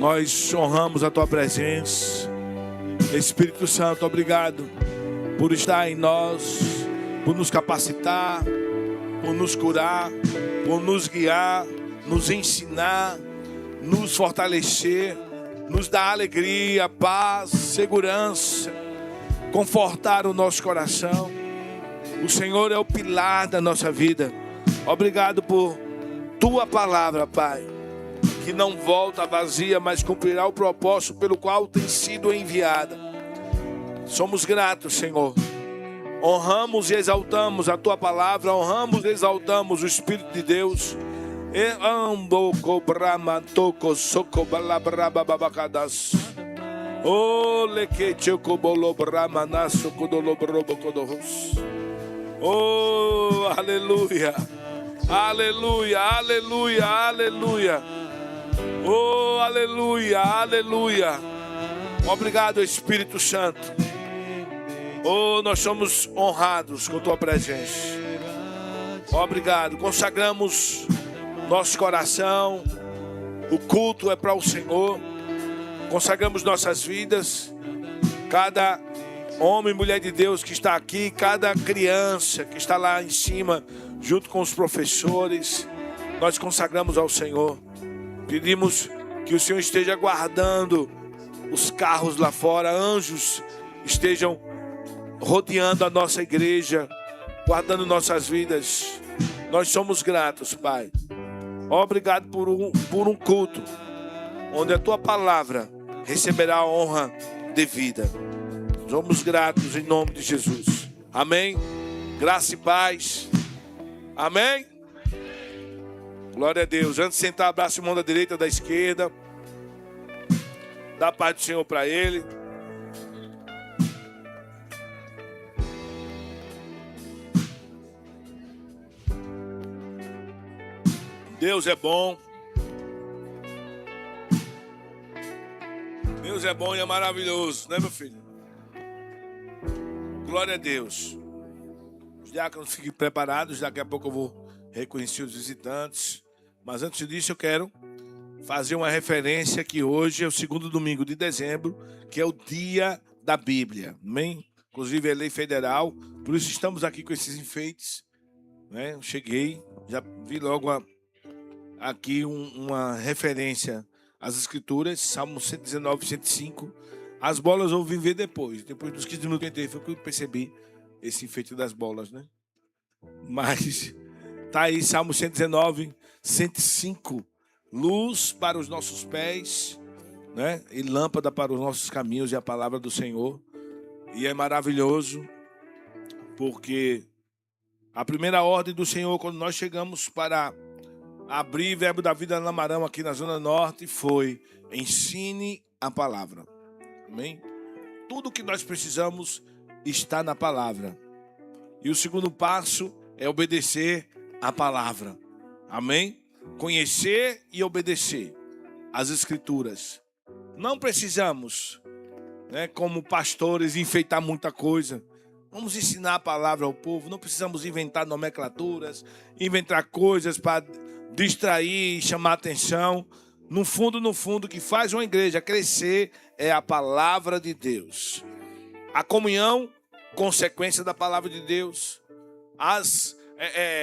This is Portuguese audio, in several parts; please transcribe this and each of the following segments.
Nós honramos a tua presença. Espírito Santo, obrigado por estar em nós, por nos capacitar, por nos curar, por nos guiar, nos ensinar, nos fortalecer, nos dar alegria, paz, segurança, confortar o nosso coração. O Senhor é o pilar da nossa vida. Obrigado por tua palavra, Pai, que não volta vazia, mas cumprirá o propósito pelo qual tem sido enviada. Somos gratos, Senhor. Honramos e exaltamos a tua palavra, honramos e exaltamos o Espírito de Deus. Oh, aleluia, aleluia, aleluia, aleluia. Oh, aleluia, aleluia. Obrigado, Espírito Santo. Oh, nós somos honrados com tua presença. Obrigado. Consagramos nosso coração. O culto é para o Senhor. Consagramos nossas vidas. Cada homem e mulher de Deus que está aqui, cada criança que está lá em cima, junto com os professores, nós consagramos ao Senhor. Pedimos que o Senhor esteja guardando os carros lá fora, anjos estejam rodeando a nossa igreja, guardando nossas vidas. Nós somos gratos, Pai. Obrigado por um culto onde a tua palavra receberá a honra devida. Somos gratos em nome de Jesus. Amém. Graça e paz. Amém. Glória a Deus. Antes de sentar, abraça a mão da direita, da esquerda. Dá a paz do Senhor para ele. Deus é bom. Deus é bom e é maravilhoso, né, meu filho? Glória a Deus. Os diáconos fiquem preparados. Daqui a pouco eu vou reconhecer os visitantes. Mas antes disso eu quero fazer uma referência que hoje é o segundo domingo de dezembro, que é o dia da Bíblia. Amém? Inclusive é lei federal. Por isso estamos aqui com esses enfeites, né? Eu cheguei, já vi logo aqui uma referência às Escrituras, Salmo 119, 105. As bolas eu vim ver depois dos 15 minutos que entrei, foi que eu percebi esse enfeite das bolas, né? Mas tá aí, Salmo 119, 105. Luz para os nossos pés, né? E lâmpada para os nossos caminhos, e a palavra do Senhor. E é maravilhoso, porque a primeira ordem do Senhor, quando nós chegamos para abrir Verbo da Vida na Lamarão, aqui na Zona Norte, foi: ensine a palavra. Amém? Tudo que nós precisamos está na palavra. E o segundo passo é obedecer a palavra. Amém? Conhecer e obedecer as Escrituras. Não precisamos, né, como pastores, enfeitar muita coisa. Vamos ensinar a palavra ao povo. Não precisamos inventar nomenclaturas, inventar coisas para distrair e chamar atenção. No fundo, o que faz uma igreja crescer é a palavra de Deus. A comunhão, consequência da palavra de Deus. As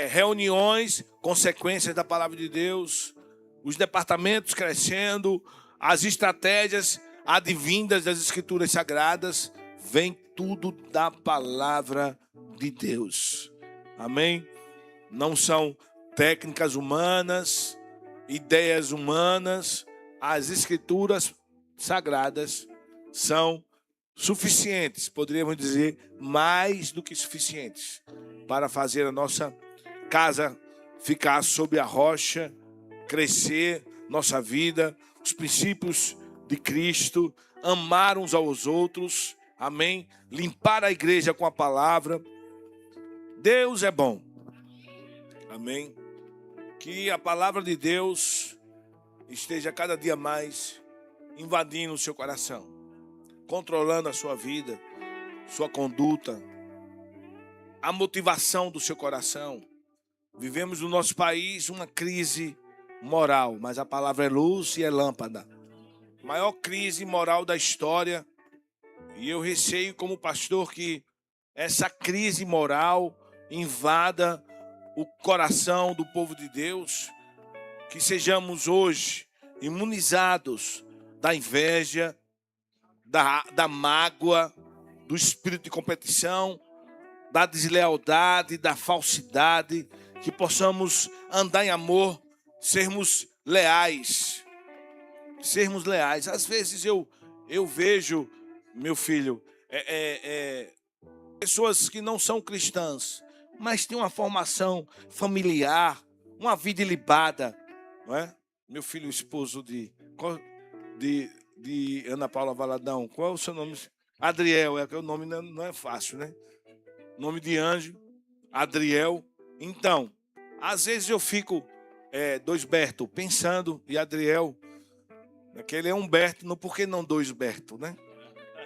reuniões, consequências da palavra de Deus. Os departamentos crescendo. As estratégias advindas das Escrituras Sagradas. Vem tudo da palavra de Deus. Amém? Não são técnicas humanas, ideias humanas. As Escrituras Sagradas são suficientes, poderíamos dizer, mais do que suficientes, para fazer a nossa casa ficar sob a rocha, crescer nossa vida, os princípios de Cristo, amar uns aos outros, amém? Limpar a igreja com a palavra. Deus é bom, amém? Que a palavra de Deus esteja cada dia mais invadindo o seu coração, controlando a sua vida, sua conduta, a motivação do seu coração. Vivemos no nosso país uma crise moral, mas a palavra é luz e é lâmpada. maior crise moral da história. E eu receio, como pastor, que essa crise moral invada o coração do povo de Deus, que sejamos hoje imunizados da inveja, da mágoa, do espírito de competição, da deslealdade, da falsidade, que possamos andar em amor, sermos leais. Sermos leais. Às vezes eu vejo, meu filho, pessoas que não são cristãs, mas têm uma formação familiar, uma vida ilibada, não é? Meu filho, esposo de Ana Paula Valadão, qual é o seu nome? Adriel, é que o nome não é fácil, né? Nome de anjo, Adriel. Então, às vezes eu fico, dois Berto, pensando, e Adriel, aquele é um Berto, por que não dois Berto, né?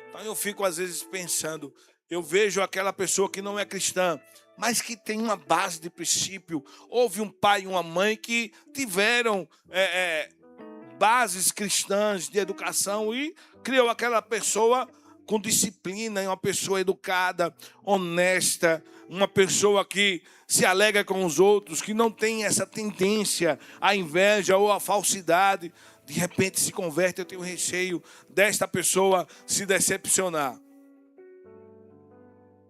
Então eu fico às vezes pensando, eu vejo aquela pessoa que não é cristã, mas que tem uma base de princípio. Houve um pai e uma mãe que tiveram bases cristãs de educação e criou aquela pessoa com disciplina, uma pessoa educada, honesta, uma pessoa que se alegra com os outros, que não tem essa tendência à inveja ou à falsidade. De repente se converte, eu tenho receio desta pessoa se decepcionar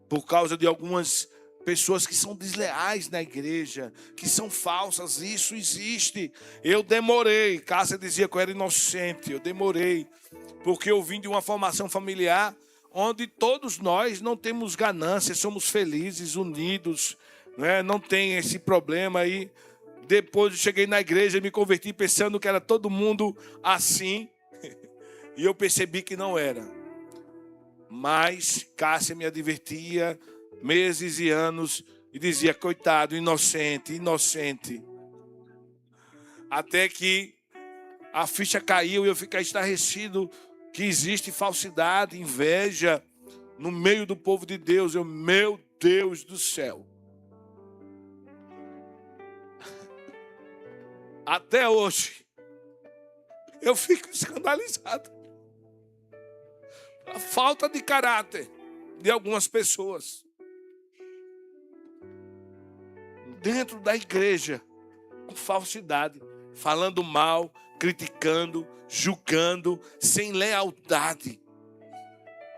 por causa de algumas pessoas que são desleais na igreja, que são falsas. Isso existe. Eu demorei, Cássia dizia que eu era inocente, eu demorei, porque eu vim de uma formação familiar onde todos nós não temos ganância, somos felizes, unidos, né? Não tem esse problema aí. Depois eu cheguei na igreja e me converti pensando que era todo mundo assim. E eu percebi que não era. Mas Cássia me advertia meses e anos e dizia, coitado, inocente, inocente. Até que a ficha caiu e eu fiquei estarrecido que existe falsidade, inveja no meio do povo de Deus. Meu Deus do céu. Até hoje, eu fico escandalizado. A falta de caráter de algumas pessoas dentro da igreja, com falsidade, falando mal, criticando, julgando, sem lealdade,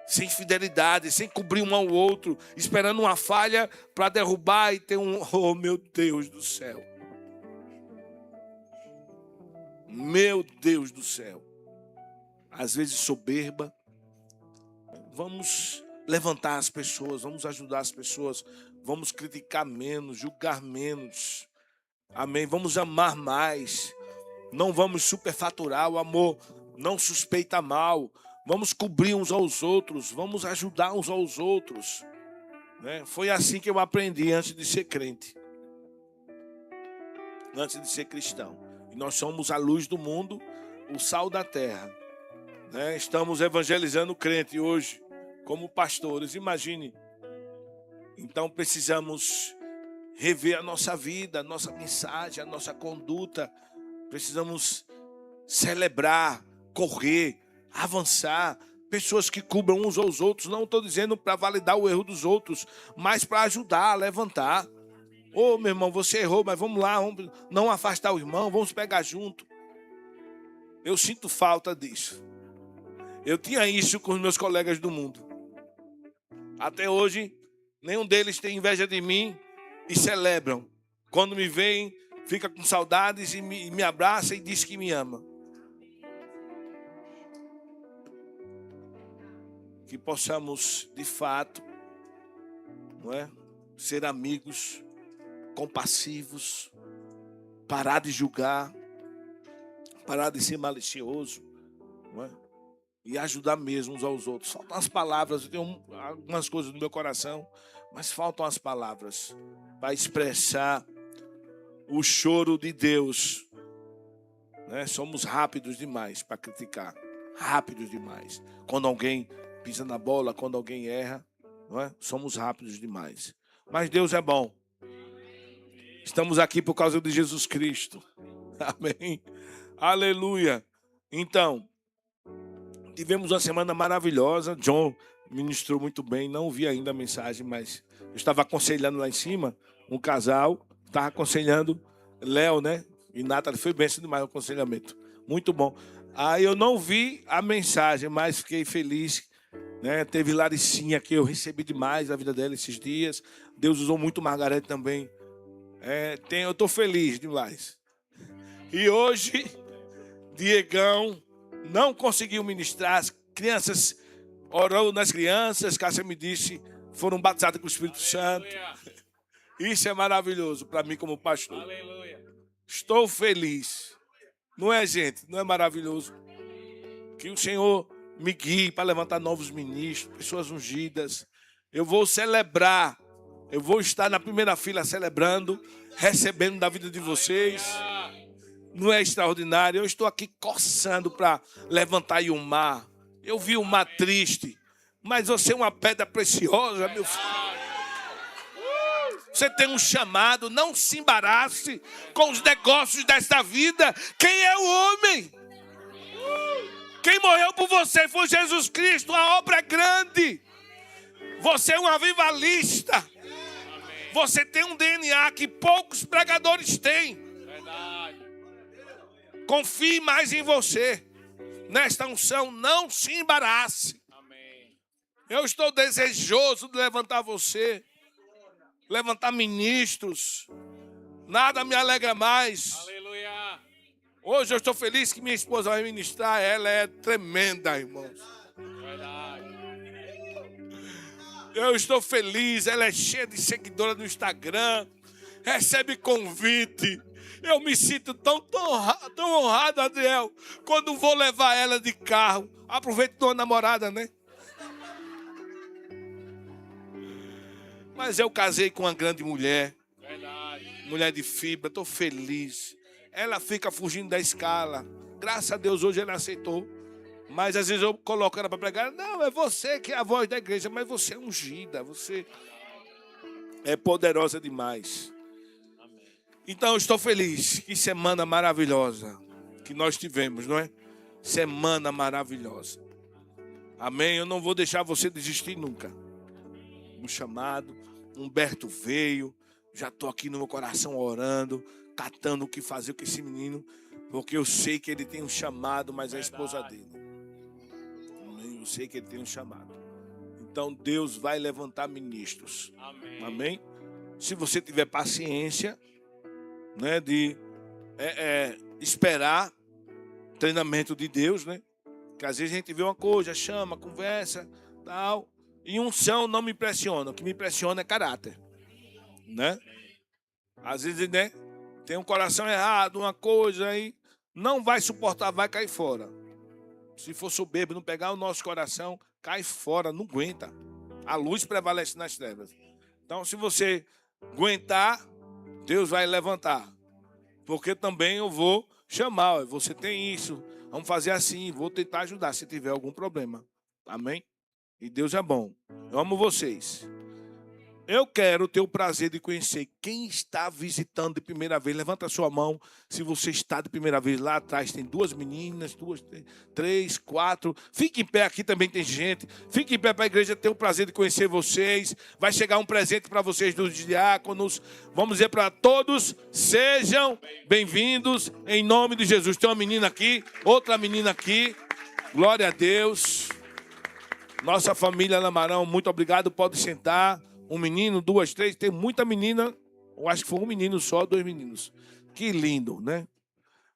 sem fidelidade, sem cobrir um ao outro, esperando uma falha para derrubar e ter um... Oh, meu Deus do céu. Meu Deus do céu. Às vezes soberba. Vamos levantar as pessoas, vamos ajudar as pessoas, vamos criticar menos, julgar menos. Amém? Vamos amar mais. Não vamos superfaturar. O amor não suspeita mal. Vamos cobrir uns aos outros, vamos ajudar uns aos outros. Né? Foi assim que eu aprendi antes de ser crente. Antes de ser cristão. Nós somos a luz do mundo, o sal da terra. Né? Estamos evangelizando o crente hoje, como pastores. Imagine. Então precisamos rever a nossa vida, a nossa mensagem, a nossa conduta. Precisamos celebrar, correr, avançar. Pessoas que cubram uns aos outros. Não estou dizendo para validar o erro dos outros, mas para ajudar a levantar. Ô, meu irmão, você errou, mas vamos lá, vamos não afastar o irmão, vamos pegar junto. Eu sinto falta disso. Eu tinha isso com os meus colegas do mundo. Até hoje, nenhum deles tem inveja de mim e celebram. Quando me veem, fica com saudades e me abraça e diz que me ama. Que possamos, de fato, não é, ser amigos, compassivos, parar de julgar, parar de ser malicioso, não é? E ajudar mesmo uns aos outros. Faltam as palavras, eu tenho algumas coisas no meu coração, mas faltam as palavras para expressar o choro de Deus. Né? Somos rápidos demais para criticar, rápidos demais. Quando alguém pisa na bola, quando alguém erra, não é? Somos rápidos demais. Mas Deus é bom. Estamos aqui por causa de Jesus Cristo. Amém. Aleluia. Então, Tivemos uma semana maravilhosa. John ministrou muito bem. Não vi ainda a mensagem, mas eu estava aconselhando lá em cima um casal. Estava aconselhando Léo, né? E Nathalie. Foi bênção demais o aconselhamento. Muito bom. Aí eu não vi a mensagem, mas fiquei feliz, né? Teve Laricinha que eu recebi demais da vida dela esses dias. Deus usou muito Margarete também. Eu estou feliz demais. E hoje, Diegão não conseguiu ministrar. As crianças, orou nas crianças, Cássia me disse, foram batizadas com o Espírito Santo. Isso é maravilhoso para mim como pastor. Aleluia. Estou feliz. Não é, gente? Não é maravilhoso? Que o Senhor me guie para levantar novos ministros, pessoas ungidas. Eu vou celebrar. Eu vou estar na primeira fila celebrando, recebendo da vida de vocês. Não é extraordinário? Eu estou aqui coçando para levantar o mar. Eu vi o mar triste, mas você é uma pedra preciosa, meu filho. Você tem um chamado, não se embarace com os negócios desta vida. Quem é o homem? Quem morreu por você foi Jesus Cristo, a obra é grande. Você é um avivalista. Você tem um DNA que poucos pregadores têm. Verdade. Confie mais em você. Nesta unção, não se embarace. Amém. Eu estou desejoso de levantar você. Levantar ministros. Nada me alegra mais. Aleluia. Hoje eu estou feliz que minha esposa vai ministrar. Ela é tremenda, irmãos. Verdade. Eu estou feliz. Ela é cheia de seguidora no Instagram. Recebe convite. Eu me sinto tão honrado, Adriel, quando vou levar ela de carro. Aproveito de uma namorada, né? Mas eu casei com uma grande mulher. Verdade. Mulher de fibra, estou feliz. Ela fica fugindo da escala. Graças a Deus hoje ela aceitou. Mas às vezes eu coloco ela para pregar. Não, é você que é a voz da igreja. Mas você é ungida. Você é poderosa demais. Então eu estou feliz. Que semana maravilhosa que nós tivemos, não é? Semana maravilhosa. Amém? Eu não vou deixar você desistir nunca. Um chamado. Humberto veio, já estou aqui no meu coração orando, catando o que fazer com esse menino, porque eu sei que ele tem um chamado, mas é a esposa dele. Eu sei que ele tem um chamado. Então Deus vai levantar ministros. Amém? Amém? Se você tiver paciência, né, de esperar treinamento de Deus, né? Que às vezes a gente vê uma coisa, chama, conversa, tal. E unção não me impressiona. O que me impressiona é caráter. Né? Às vezes, né, tem um coração errado, uma coisa aí, não vai suportar, vai cair fora. Se for soberbo, não pegar o nosso coração, cai fora, não aguenta. A luz prevalece nas trevas. Então, se você aguentar, Deus vai levantar. Porque também eu vou chamar. Você tem isso, vamos fazer assim, vou tentar ajudar se tiver algum problema. Amém? E Deus é bom. Eu amo vocês. Eu quero ter o prazer de conhecer quem está visitando de primeira vez. Levanta a sua mão se você está de primeira vez. Lá atrás tem 2 meninas, 2, 3, 4. Fique em pé, aqui também tem gente. Fique em pé para a igreja ter o prazer de conhecer vocês. Vai chegar um presente para vocês dos diáconos. Vamos dizer para todos, sejam bem-vindos em nome de Jesus. Tem uma menina aqui, outra menina aqui. Glória a Deus. Nossa família Lamarão, muito obrigado. Pode sentar. Um menino, 2, 3. Tem muita menina. Eu acho que foi um menino só, 2 meninos. Que lindo, né?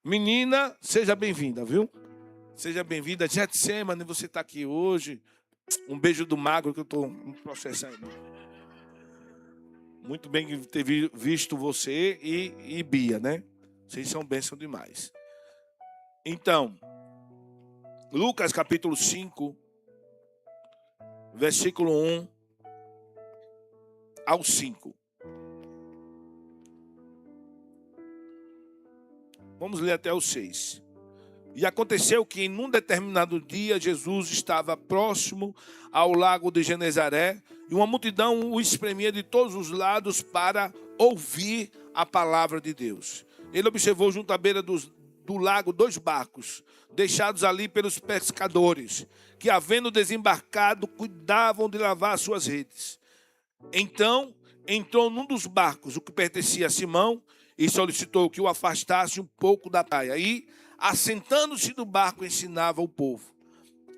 Menina, seja bem-vinda, viu? Seja bem-vinda. Getsemane, você está aqui hoje. Um beijo do magro que eu estou processando. Muito bem ter visto você e Bia, né? Vocês são bênção demais. Então, Lucas capítulo 5. Versículo 1 ao 5. Vamos ler até o 6. E aconteceu que, em um determinado dia, Jesus estava próximo ao lago de Genezaré, e uma multidão o espremia de todos os lados para ouvir a palavra de Deus. Ele observou junto à beira do lago 2 barcos, deixados ali pelos pescadores, que, havendo desembarcado, cuidavam de lavar suas redes. Então entrou num dos barcos, o que pertencia a Simão, e solicitou que o afastasse um pouco da praia. E, assentando-se no barco, ensinava o povo.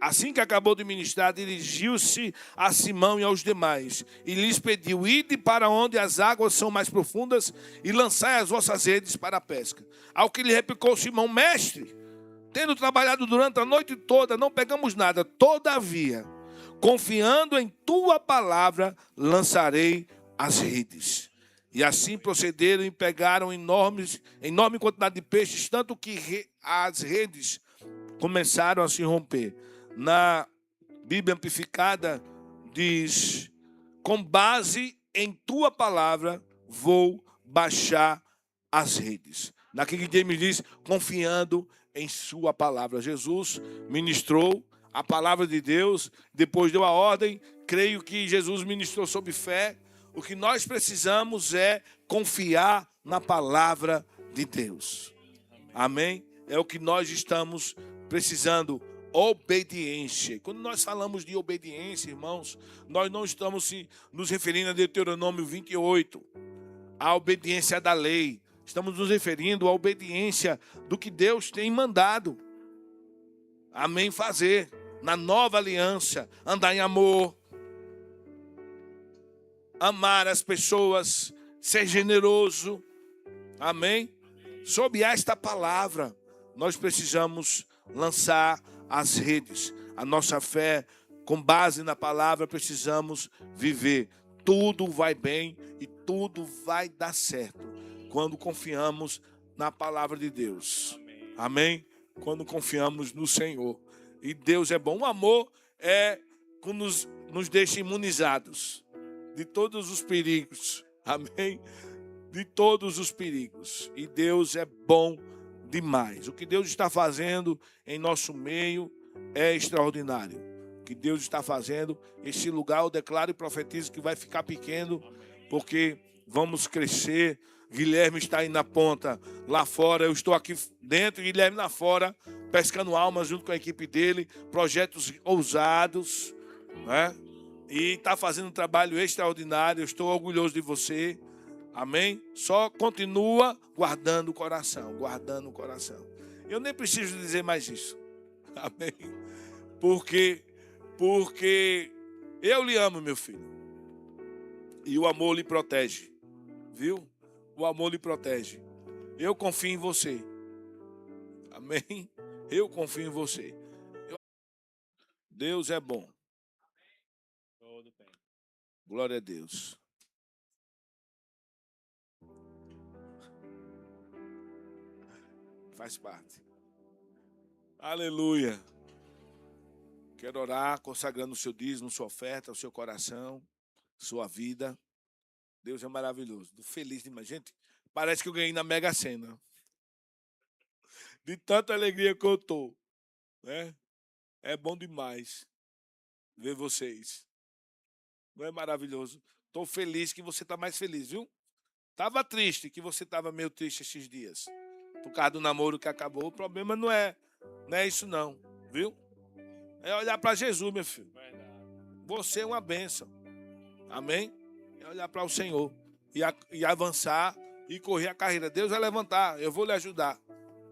Assim que acabou de ministrar, dirigiu-se a Simão e aos demais, e lhes pediu: ide para onde as águas são mais profundas, e lançai as vossas redes para a pesca. Ao que lhe replicou Simão: mestre, tendo trabalhado durante a noite toda, não pegamos nada. Todavia, confiando em tua palavra, lançarei as redes. E assim procederam e pegaram enorme quantidade de peixes, tanto que as redes começaram a se romper. Na Bíblia Amplificada diz: com base em tua palavra vou baixar as redes. Na King James diz: confiando em sua palavra. Jesus ministrou a palavra de Deus, depois deu a ordem. Creio que Jesus ministrou sobre fé. O que nós precisamos é confiar na palavra de Deus. Amém? É o que nós estamos precisando. Obediência. Quando nós falamos de obediência, irmãos, nós não estamos nos referindo a Deuteronômio 28, a obediência da lei. Estamos nos referindo à obediência do que Deus tem mandado. Amém? Fazer. Na nova aliança, andar em amor, amar as pessoas, ser generoso. Amém? Sob esta palavra, nós precisamos lançar as redes. A nossa fé, com base na palavra, precisamos viver. Tudo vai bem e tudo vai dar certo quando confiamos na palavra de Deus. Amém? Quando confiamos no Senhor. E Deus é bom. O amor é que nos deixa imunizados de todos os perigos. Amém? De todos os perigos. E Deus é bom demais. O que Deus está fazendo em nosso meio é extraordinário. O que Deus está fazendo, esse lugar eu declaro e profetizo que vai ficar pequeno, porque vamos crescer. Guilherme está aí na ponta, lá fora, eu estou aqui dentro, Guilherme lá fora, pescando almas junto com a equipe dele, projetos ousados, né? E está fazendo um trabalho extraordinário. Eu estou orgulhoso de você. Amém? Só continua guardando o coração, guardando o coração. Eu nem preciso dizer mais isso. Amém? Porque eu lhe amo, meu filho. E o amor lhe protege. Viu? O amor lhe protege. Eu confio em você. Amém? Eu confio em você. Deus é bom. Glória a Deus. Faz parte. Aleluia. Quero orar consagrando o seu dízimo, sua oferta, o seu coração, sua vida. Deus é maravilhoso. Estou feliz demais. Gente, parece que eu ganhei na Mega Sena. De tanta alegria que eu estou. Né? É bom demais ver vocês. Não é maravilhoso? Estou feliz que você está mais feliz, viu? Estava triste, que você estava meio triste esses dias. Por causa do namoro que acabou. O problema não é isso não, viu? É olhar para Jesus, meu filho. Você é uma bênção. Amém? É olhar para o Senhor e avançar e correr a carreira. Deus vai levantar, eu vou lhe ajudar.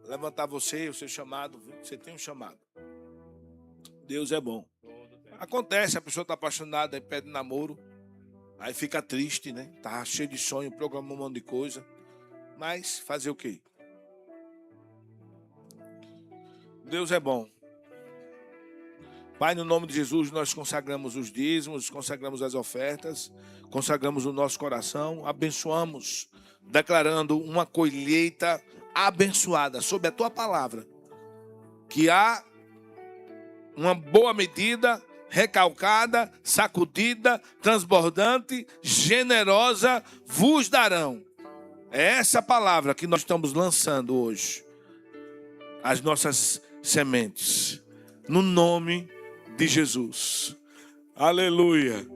Levantar você, o seu chamado, viu? Você tem um chamado. Deus é bom. Acontece, a pessoa está apaixonada, aí pede namoro, aí fica triste, né? Tá cheio de sonho, programou um monte de coisa. Mas fazer o quê? Deus é bom. Pai, no nome de Jesus, nós consagramos os dízimos, consagramos as ofertas, consagramos o nosso coração, abençoamos, declarando uma colheita abençoada sob a tua palavra, que há uma boa medida, recalcada, sacudida, transbordante, generosa, vos darão. É essa palavra que nós estamos lançando hoje, as nossas sementes, no nome de Jesus. Aleluia.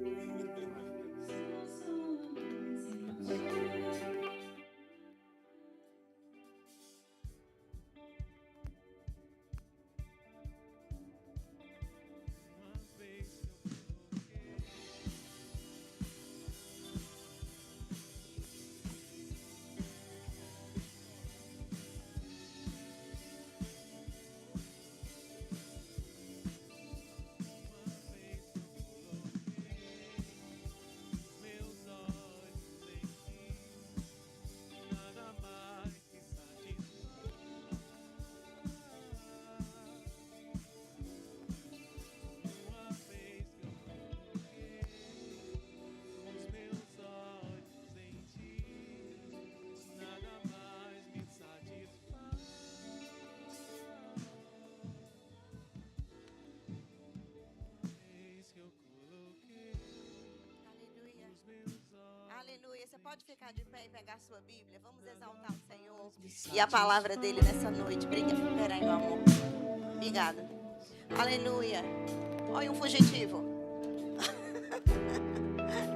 ficar de pé e pegar a sua Bíblia. Vamos exaltar o Senhor e a palavra dele nessa noite. Peraí, meu amor. Obrigada. Aleluia. Olha um fugitivo.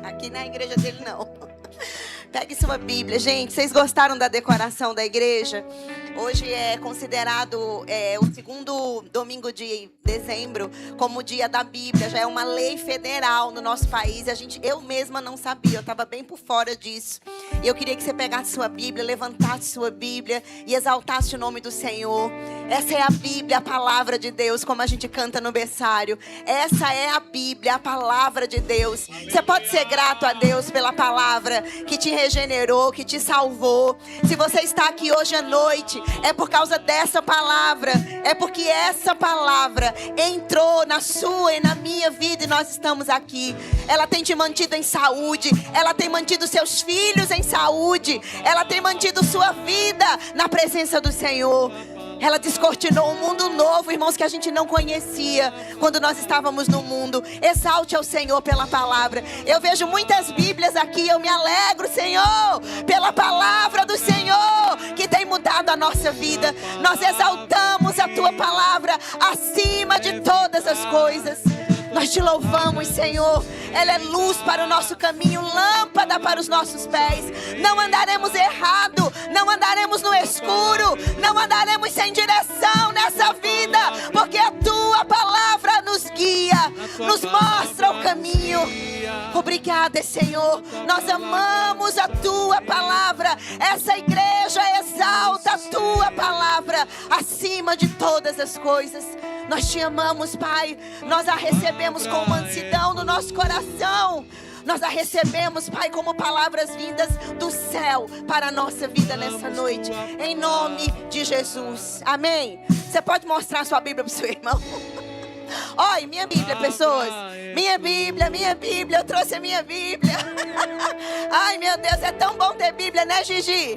Aqui na igreja dele não. Pegue sua Bíblia. Gente, vocês gostaram da decoração da igreja? Hoje é considerado o segundo domingo de dezembro como o dia da Bíblia. Já é uma lei federal no nosso país. Eu mesma não sabia, eu estava bem por fora disso. E eu queria que você pegasse sua Bíblia, levantasse sua Bíblia e exaltasse o nome do Senhor. Essa é a Bíblia, a palavra de Deus, como a gente canta no berçário. Essa é a Bíblia, a palavra de Deus. Você pode ser grato a Deus pela palavra que te regenerou, que te salvou. Se você está aqui hoje à noite, é por causa dessa palavra. É porque essa palavra entrou na sua e na minha vida e nós estamos aqui. Ela tem te mantido em saúde. Ela tem mantido seus filhos em saúde. Ela tem mantido sua vida na presença do Senhor. Ela descortinou um mundo novo, irmãos, que a gente não conhecia quando nós estávamos no mundo. Exalte ao Senhor pela palavra. Eu vejo muitas Bíblias aqui, eu me alegro, Senhor, pela palavra do Senhor, que tem mudado a nossa vida. Nós exaltamos a Tua palavra acima de todas as coisas. Nós te louvamos, Senhor. Ela é luz para o nosso caminho, lâmpada para os nossos pés. Não andaremos errado, não andaremos no escuro, não andaremos sem direção nessa vida, porque a Tua palavra nos guia, nos mostra o caminho. Obrigada, Senhor. Nós amamos a Tua palavra. Essa igreja exalta a Tua palavra acima de todas as coisas. Nós te amamos, Pai. Nós a recebemos com mansidão no nosso coração. Nós a recebemos, Pai, como palavras vindas do céu para a nossa vida nessa noite. Em nome de Jesus. Amém. Você pode mostrar a sua Bíblia para o seu irmão? Olha, minha Bíblia, pessoas. Minha Bíblia. Eu trouxe a minha Bíblia. Ai, meu Deus, é tão bom ter Bíblia, né, Gigi?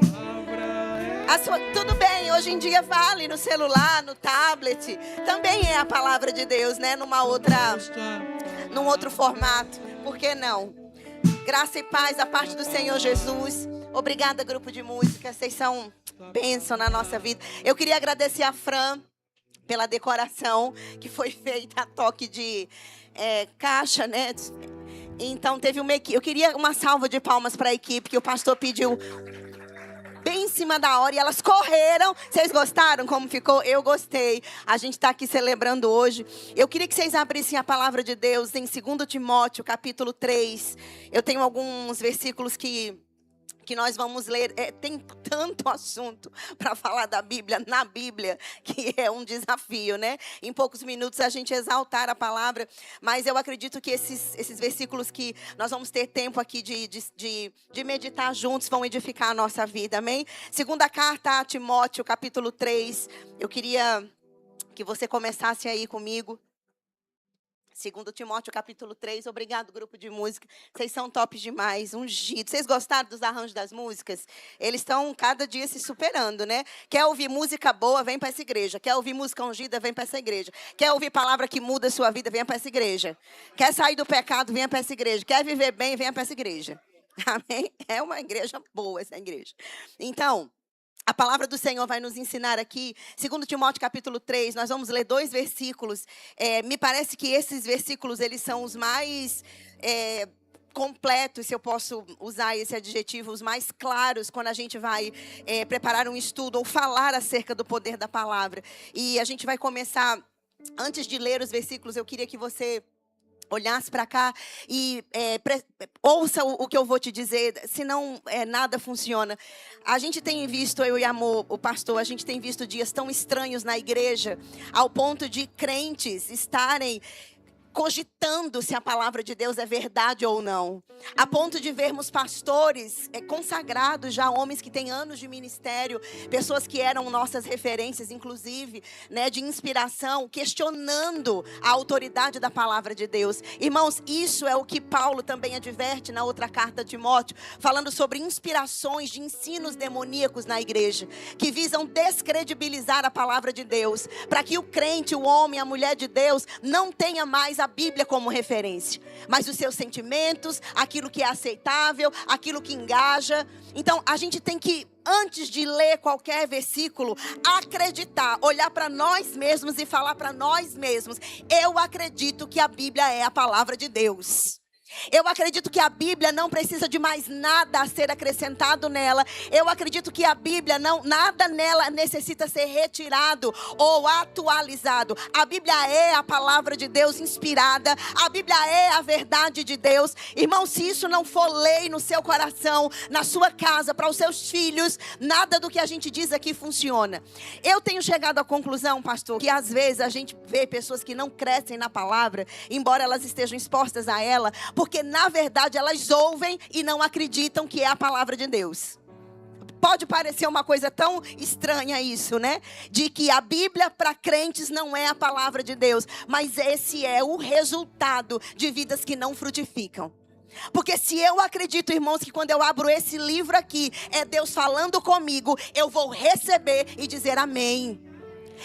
Tudo bem, hoje em dia vale no celular, no tablet. Também é a palavra de Deus, né? Num outro formato. Por que não? Graça e paz da parte do Senhor Jesus. Obrigada, grupo de música. Vocês são bênção na nossa vida. Eu queria agradecer a Fran pela decoração que foi feita a toque de caixa, né? Então teve uma equipe. Eu queria uma salva de palmas para a equipe que o pastor pediu bem em cima da hora e elas correram. Vocês gostaram como ficou? Eu gostei. A gente está aqui celebrando hoje. Eu queria que vocês abrissem a palavra de Deus em 2 Timóteo, capítulo 3. Eu tenho alguns versículos que nós vamos ler. Tem tanto assunto para falar da Bíblia, na Bíblia, que é um desafio, né? Em poucos minutos a gente exaltar a palavra, mas eu acredito que esses versículos que nós vamos ter tempo aqui de meditar juntos vão edificar a nossa vida, amém? Segunda carta a Timóteo, capítulo 3, eu queria que você começasse aí comigo. 2 Timóteo, capítulo 3. Obrigado, grupo de música. Vocês são tops demais, ungidos. Vocês gostaram dos arranjos das músicas? Eles estão cada dia se superando, né? Quer ouvir música boa, vem para essa igreja. Quer ouvir música ungida, vem para essa igreja. Quer ouvir palavra que muda a sua vida, venha para essa igreja. Quer sair do pecado, venha para essa igreja. Quer viver bem, venha para essa igreja. Amém? É uma igreja boa essa igreja. Então, a palavra do Senhor vai nos ensinar aqui, 2 Timóteo capítulo 3, nós vamos ler 2 versículos. Me parece que esses versículos, eles são os mais completos, se eu posso usar esse adjetivo, os mais claros, quando a gente vai preparar um estudo ou falar acerca do poder da palavra. E a gente vai começar, antes de ler os versículos, eu queria que você olhasse para cá e ouça o que eu vou te dizer, senão nada funciona. A gente tem visto, eu e o pastor, a gente tem visto dias tão estranhos na igreja, ao ponto de crentes estarem cogitando se a palavra de Deus é verdade ou não. A ponto de vermos pastores consagrados, já homens que têm anos de ministério, pessoas que eram nossas referências, inclusive, né, de inspiração, questionando a autoridade da palavra de Deus. Irmãos, isso é o que Paulo também adverte na outra carta a Timóteo, falando sobre inspirações de ensinos demoníacos na igreja, que visam descredibilizar a palavra de Deus, para que o crente, o homem, a mulher de Deus, não tenha mais a Bíblia como referência, mas os seus sentimentos, aquilo que é aceitável, aquilo que engaja. Então, a gente tem que, antes de ler qualquer versículo, acreditar, olhar para nós mesmos e falar para nós mesmos: eu acredito que a Bíblia é a palavra de Deus. Eu acredito que a Bíblia não precisa de mais nada a ser acrescentado nela. Eu acredito que a Bíblia, nada nela necessita ser retirado ou atualizado. A Bíblia é a palavra de Deus inspirada. A Bíblia é a verdade de Deus. Irmão, se isso não for lei no seu coração, na sua casa, para os seus filhos, nada do que a gente diz aqui funciona. Eu tenho chegado à conclusão, pastor, que às vezes a gente vê pessoas que não crescem na palavra, embora elas estejam expostas a ela, porque na verdade elas ouvem e não acreditam que é a palavra de Deus. Pode parecer uma coisa tão estranha isso, né? De que a Bíblia para crentes não é a palavra de Deus. Mas esse é o resultado de vidas que não frutificam. Porque se eu acredito, irmãos, que quando eu abro esse livro aqui, é Deus falando comigo, eu vou receber e dizer amém.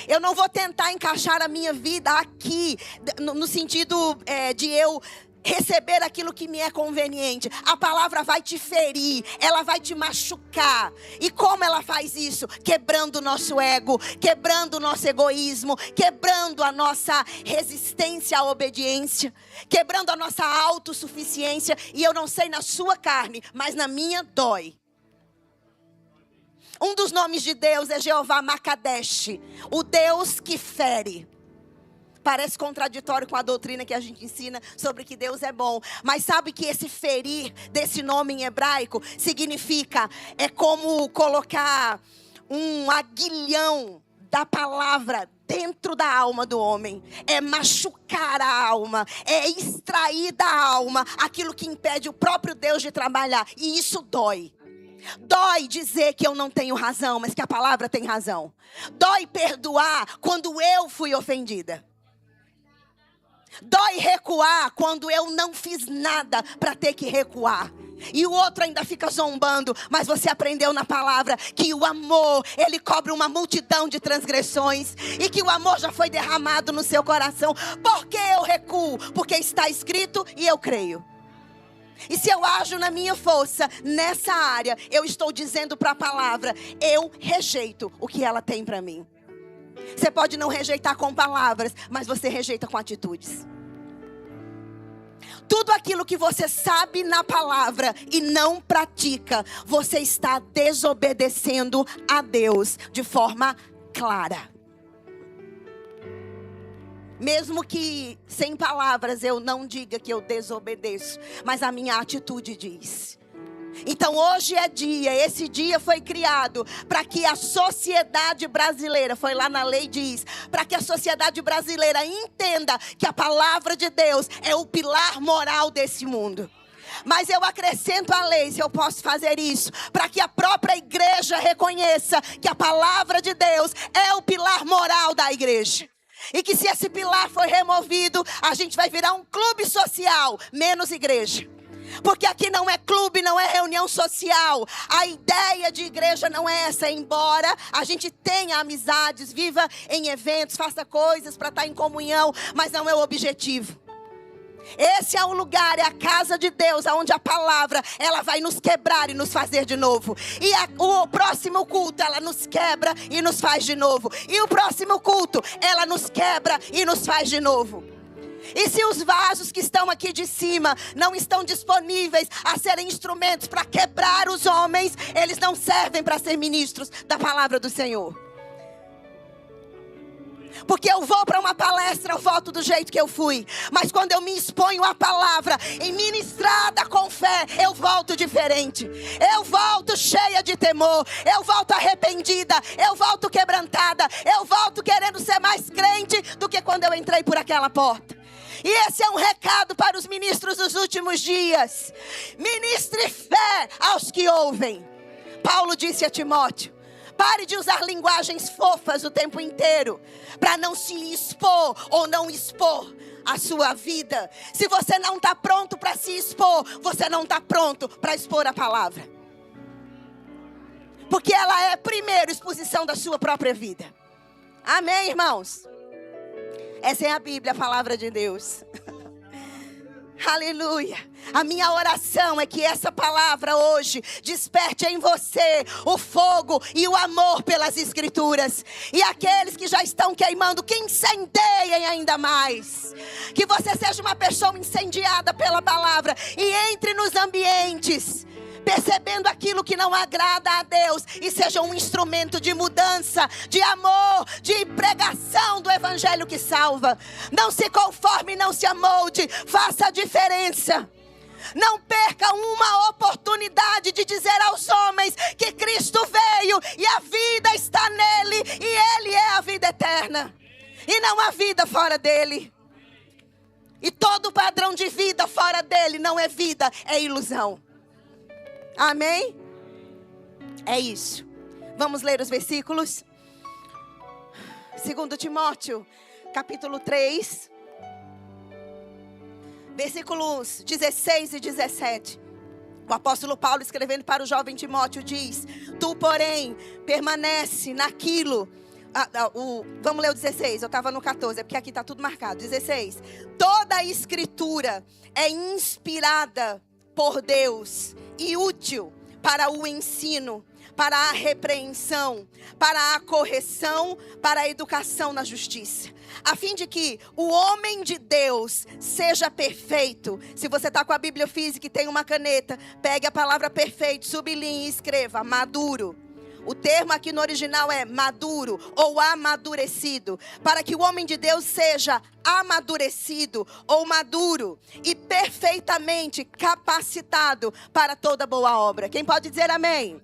Eu não vou tentar encaixar a minha vida aqui, no sentido de eu receber aquilo que me é conveniente. A palavra vai te ferir, ela vai te machucar. E como ela faz isso? Quebrando o nosso ego, quebrando o nosso egoísmo, quebrando a nossa resistência à obediência, quebrando a nossa autossuficiência. E eu não sei na sua carne, mas na minha dói. Um dos nomes de Deus é Jeová Makadesh, o Deus que fere. Parece contraditório com a doutrina que a gente ensina sobre que Deus é bom. Mas sabe que esse ferir desse nome em hebraico significa, é como colocar um aguilhão da palavra dentro da alma do homem. É machucar a alma, é extrair da alma aquilo que impede o próprio Deus de trabalhar. E isso dói. Dói dizer que eu não tenho razão, mas que a palavra tem razão. Dói perdoar quando eu fui ofendida. Dói recuar quando eu não fiz nada para ter que recuar. E o outro ainda fica zombando. Mas você aprendeu na palavra que o amor, ele cobre uma multidão de transgressões. E que o amor já foi derramado no seu coração. Por que eu recuo? Porque está escrito e eu creio. E se eu ajo na minha força, nessa área, eu estou dizendo para a palavra: eu rejeito o que ela tem para mim. Você pode não rejeitar com palavras, mas você rejeita com atitudes. Tudo aquilo que você sabe na palavra e não pratica, você está desobedecendo a Deus de forma clara. Mesmo que sem palavras eu não diga que eu desobedeço, mas a minha atitude diz. Então hoje é dia, esse dia foi criado para que a sociedade brasileira, foi lá na lei diz, para que a sociedade brasileira entenda que a palavra de Deus é o pilar moral desse mundo. Mas eu acrescento a lei, se eu posso fazer isso, para que a própria igreja reconheça que a palavra de Deus é o pilar moral da igreja. E que se esse pilar for removido, a gente vai virar um clube social, menos igreja. Porque aqui não é clube, não é reunião social. A ideia de igreja não é essa. Embora a gente tenha amizades, viva em eventos, faça coisas para estar em comunhão, mas não é o objetivo. Esse é o lugar, é a casa de Deus, onde a palavra, ela vai nos quebrar e nos fazer de novo. E o próximo culto, ela nos quebra e nos faz de novo. E o próximo culto, ela nos quebra e nos faz de novo. E se os vasos que estão aqui de cima não estão disponíveis a serem instrumentos para quebrar os homens, eles não servem para ser ministros da palavra do Senhor. Porque eu vou para uma palestra, eu volto do jeito que eu fui. Mas quando eu me exponho à palavra e ministrada com fé, eu volto diferente. Eu volto cheia de temor. Eu volto arrependida. Eu volto quebrantada. Eu volto querendo ser mais crente do que quando eu entrei por aquela porta. E esse é um recado para os ministros dos últimos dias. Ministre fé aos que ouvem. Paulo disse a Timóteo: pare de usar linguagens fofas o tempo inteiro, para não se expor ou não expor a sua vida. Se você não está pronto para se expor, você não está pronto para expor a palavra. Porque ela é primeiro exposição da sua própria vida. Amém, irmãos? Essa é a Bíblia, a palavra de Deus. Aleluia. A minha oração é que essa palavra hoje desperte em você o fogo e o amor pelas Escrituras. E aqueles que já estão queimando, que incendeiem ainda mais. Que você seja uma pessoa incendiada pela palavra e entre nos ambientes percebendo aquilo que não agrada a Deus e seja um instrumento de mudança, de amor, de pregação do evangelho que salva. Não se conforme, não se amolde, faça a diferença. Não perca uma oportunidade de dizer aos homens que Cristo veio e a vida está nele e ele é a vida eterna e não há vida fora dele. E todo padrão de vida fora dele não é vida, é ilusão. Amém? É isso. Vamos ler os versículos. 2 Timóteo, capítulo 3, versículos 16 e 17. O apóstolo Paulo, escrevendo para o jovem Timóteo, diz: tu, porém, permanece naquilo. Vamos ler o 16, eu estava no 14, é porque aqui está tudo marcado. 16. Toda a escritura é inspirada por Deus e útil para o ensino, para a repreensão, para a correção, para a educação na justiça, a fim de que o homem de Deus seja perfeito. Se você está com a Bíblia física e tem uma caneta, pegue a palavra perfeito, sublinhe e escreva maduro. O termo aqui no original é maduro ou amadurecido. Para que o homem de Deus seja amadurecido ou maduro e perfeitamente capacitado para toda boa obra. Quem pode dizer amém?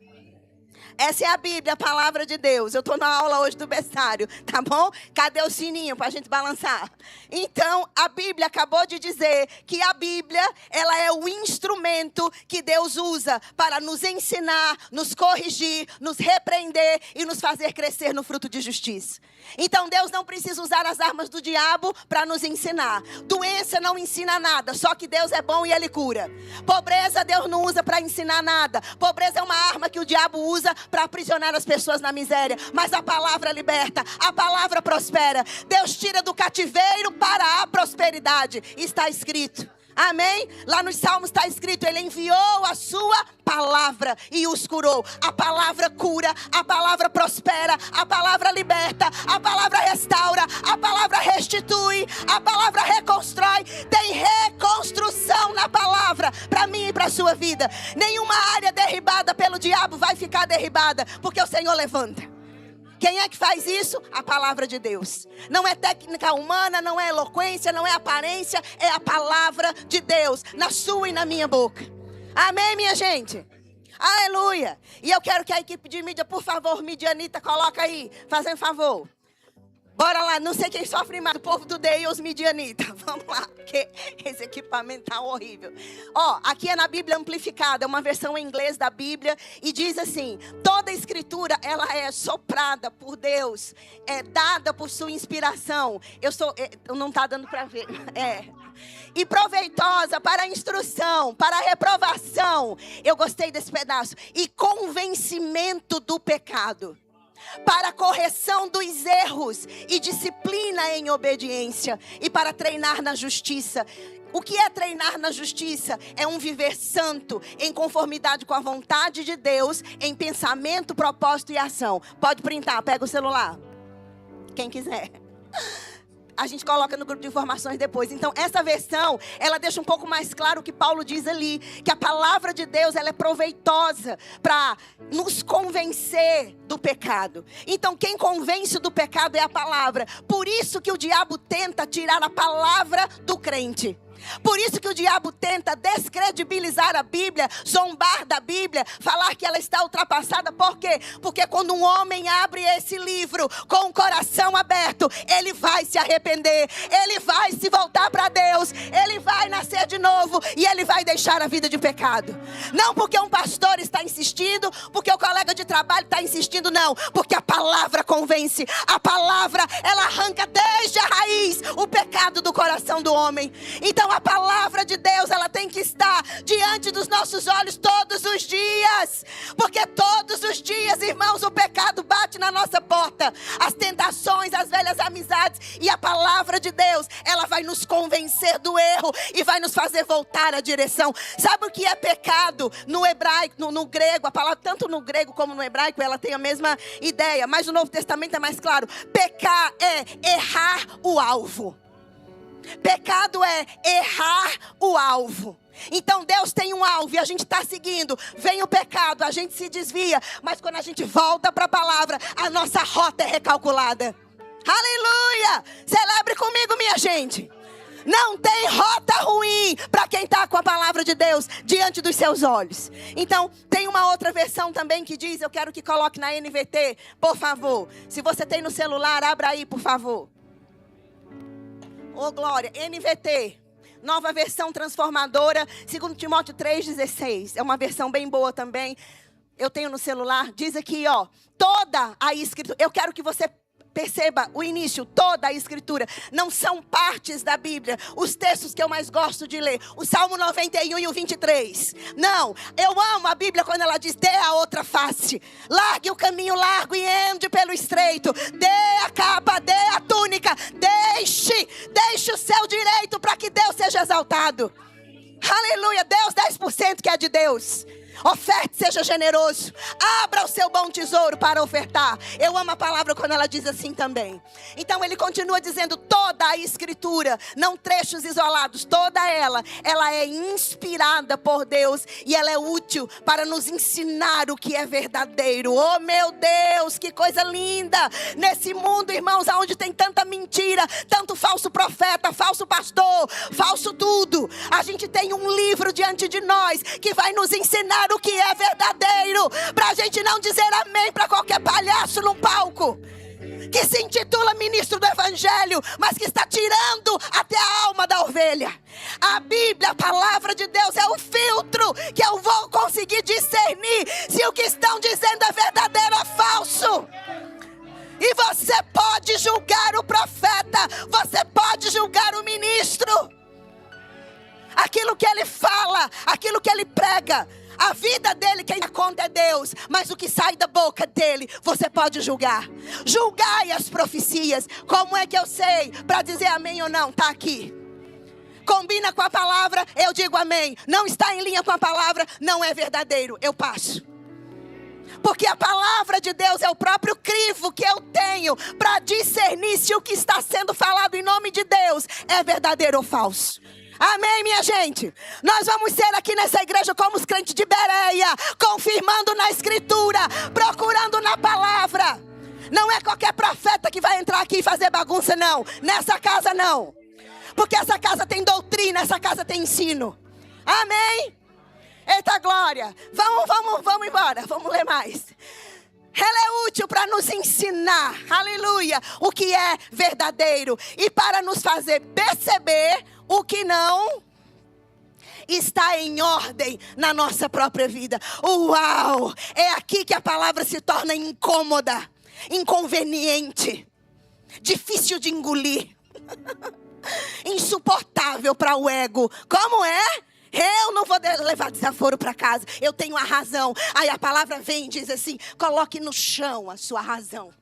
Essa é a Bíblia, a palavra de Deus. Eu estou na aula hoje do berçário, tá bom? Cadê o sininho para a gente balançar? Então, a Bíblia acabou de dizer que a Bíblia, ela é o instrumento que Deus usa para nos ensinar, nos corrigir, nos repreender e nos fazer crescer no fruto de justiça. Então, Deus não precisa usar as armas do diabo para nos ensinar. Doença não ensina nada, só que Deus é bom e Ele cura. Pobreza Deus não usa para ensinar nada. Pobreza é uma arma que o diabo usa para aprisionar as pessoas na miséria. Mas a palavra liberta, a palavra prospera. Deus tira do cativeiro para a prosperidade. Está escrito. Amém? Lá nos Salmos está escrito: Ele enviou a sua palavra e os curou. A palavra cura, a palavra prospera, a palavra liberta, a palavra restaura, a palavra restitui, a palavra reconstrói. Tem reconstrução na palavra para mim e para a sua vida. Nenhuma área derribada pelo diabo vai ficar derribada, porque o Senhor levanta. Quem é que faz isso? A palavra de Deus. Não é técnica humana, não é eloquência, não é aparência. É a palavra de Deus na sua e na minha boca. Amém, minha gente? Aleluia. E eu quero que a equipe de mídia, por favor, Midianita, coloca aí, fazendo favor. Bora lá, não sei quem sofre mais, o povo do DEI ou os midianitas. Vamos lá, porque esse equipamento tá horrível. Ó, aqui é na Bíblia Amplificada, é uma versão em inglês da Bíblia. E diz assim: toda a escritura, ela é soprada por Deus, é dada por sua inspiração. Não tá dando para ver. E proveitosa para a instrução, para a reprovação. Eu gostei desse pedaço. E convencimento do pecado, para a correção dos erros e disciplina em obediência, e para treinar na justiça. O que é treinar na justiça? É um viver santo, em conformidade com a vontade de Deus, em pensamento, propósito e ação. Pode printar, pega o celular. Quem quiser. A gente coloca no grupo de informações depois. Então, essa versão, ela deixa um pouco mais claro o que Paulo diz ali. Que a palavra de Deus, ela é proveitosa para nos convencer do pecado. Então, quem convence do pecado é a palavra. Por isso que o diabo tenta tirar a palavra do crente. Por isso que o diabo tenta descredibilizar a Bíblia, zombar da Bíblia, falar que ela está ultrapassada. Por quê? Porque quando um homem abre esse livro com o coração aberto, ele vai se arrepender, ele vai se voltar para Deus, ele vai nascer de novo e ele vai deixar a vida de pecado. Não porque um pastor está insistindo, porque o colega de trabalho está insistindo, não. Porque a palavra convence, a palavra, ela arranca desde a raiz o pecado do coração do homem. Então a palavra de Deus, ela tem que estar diante dos nossos olhos todos os dias. Porque todos os dias, irmãos, o pecado bate na nossa porta. As tentações, as velhas amizades. E a palavra de Deus, ela vai nos convencer do erro e vai nos fazer voltar à direção. Sabe o que é pecado? No hebraico, no grego, a palavra, tanto no grego como no hebraico, ela tem a mesma ideia. Mas no Novo Testamento é mais claro. Pecar é errar o alvo. Pecado é errar o alvo. Então Deus tem um alvo e a gente está seguindo. Vem o pecado, a gente se desvia. Mas quando a gente volta para a palavra, a nossa rota é recalculada. Aleluia! Celebre comigo, minha gente. Não tem rota ruim para quem está com a palavra de Deus diante dos seus olhos. Então, tem uma outra versão também que diz, eu quero que coloque na NVT, por favor. Se você tem no celular, abra aí, por favor. Ô, glória, NVT, nova versão transformadora, 2 Timóteo 3,16. É uma versão bem boa também. Eu tenho no celular, diz aqui, ó, toda a escritura. Eu quero que você perceba o início, toda a escritura. Não são partes da Bíblia. Os textos que eu mais gosto de ler. O Salmo 91 e o 23. Não, eu amo a Bíblia quando ela diz, dê a outra face. Largue o caminho largo e ande pelo estreito. Dê a capa, dê a túnica. Deixe o seu direito para que Deus seja exaltado. Aleluia, Deus 10% que é de Deus. Oferte, seja generoso. Abra o seu bom tesouro para ofertar. Eu amo a palavra quando ela diz assim também. Então ele continua dizendo, toda a escritura, não trechos isolados, toda ela é inspirada por Deus e ela é útil para nos ensinar o que é verdadeiro. Oh meu Deus, que coisa linda. Nesse mundo, irmãos, onde tem tanta mentira, tanto falso profeta, falso pastor, falso tudo, a gente tem um livro diante de nós que vai nos ensinar o que é verdadeiro, para a gente não dizer amém para qualquer palhaço num palco que se intitula ministro do evangelho, mas que está tirando até a alma da ovelha. A Bíblia, a palavra de Deus é o filtro que eu vou conseguir discernir se o que estão dizendo é verdadeiro ou falso. E você pode julgar o profeta, você pode julgar o ministro, aquilo que ele fala, aquilo que ele prega. A vida dele, quem dá conta é Deus. Mas o que sai da boca dele, você pode julgar. Julgai as profecias. Como é que eu sei para dizer amém ou não? Está aqui. Combina com a palavra, eu digo amém. Não está em linha com a palavra, não é verdadeiro, eu passo. Porque a palavra de Deus é o próprio crivo que eu tenho para discernir se o que está sendo falado em nome de Deus é verdadeiro ou falso. Amém, minha gente? Nós vamos ser aqui nessa igreja como os crentes de Bereia, confirmando na escritura, procurando na palavra. Não é qualquer profeta que vai entrar aqui e fazer bagunça, não. Nessa casa não. Porque essa casa tem doutrina, essa casa tem ensino. Amém? Eita glória. Vamos embora, vamos ler mais. Ela é útil para nos ensinar, aleluia, o que é verdadeiro. E para nos fazer perceber o que não está em ordem na nossa própria vida. Uau! É aqui que a palavra se torna incômoda, inconveniente, difícil de engolir, insuportável para o ego. Como é? Eu não vou levar desaforo para casa, eu tenho a razão. Aí a palavra vem e diz assim, coloque no chão a sua razão.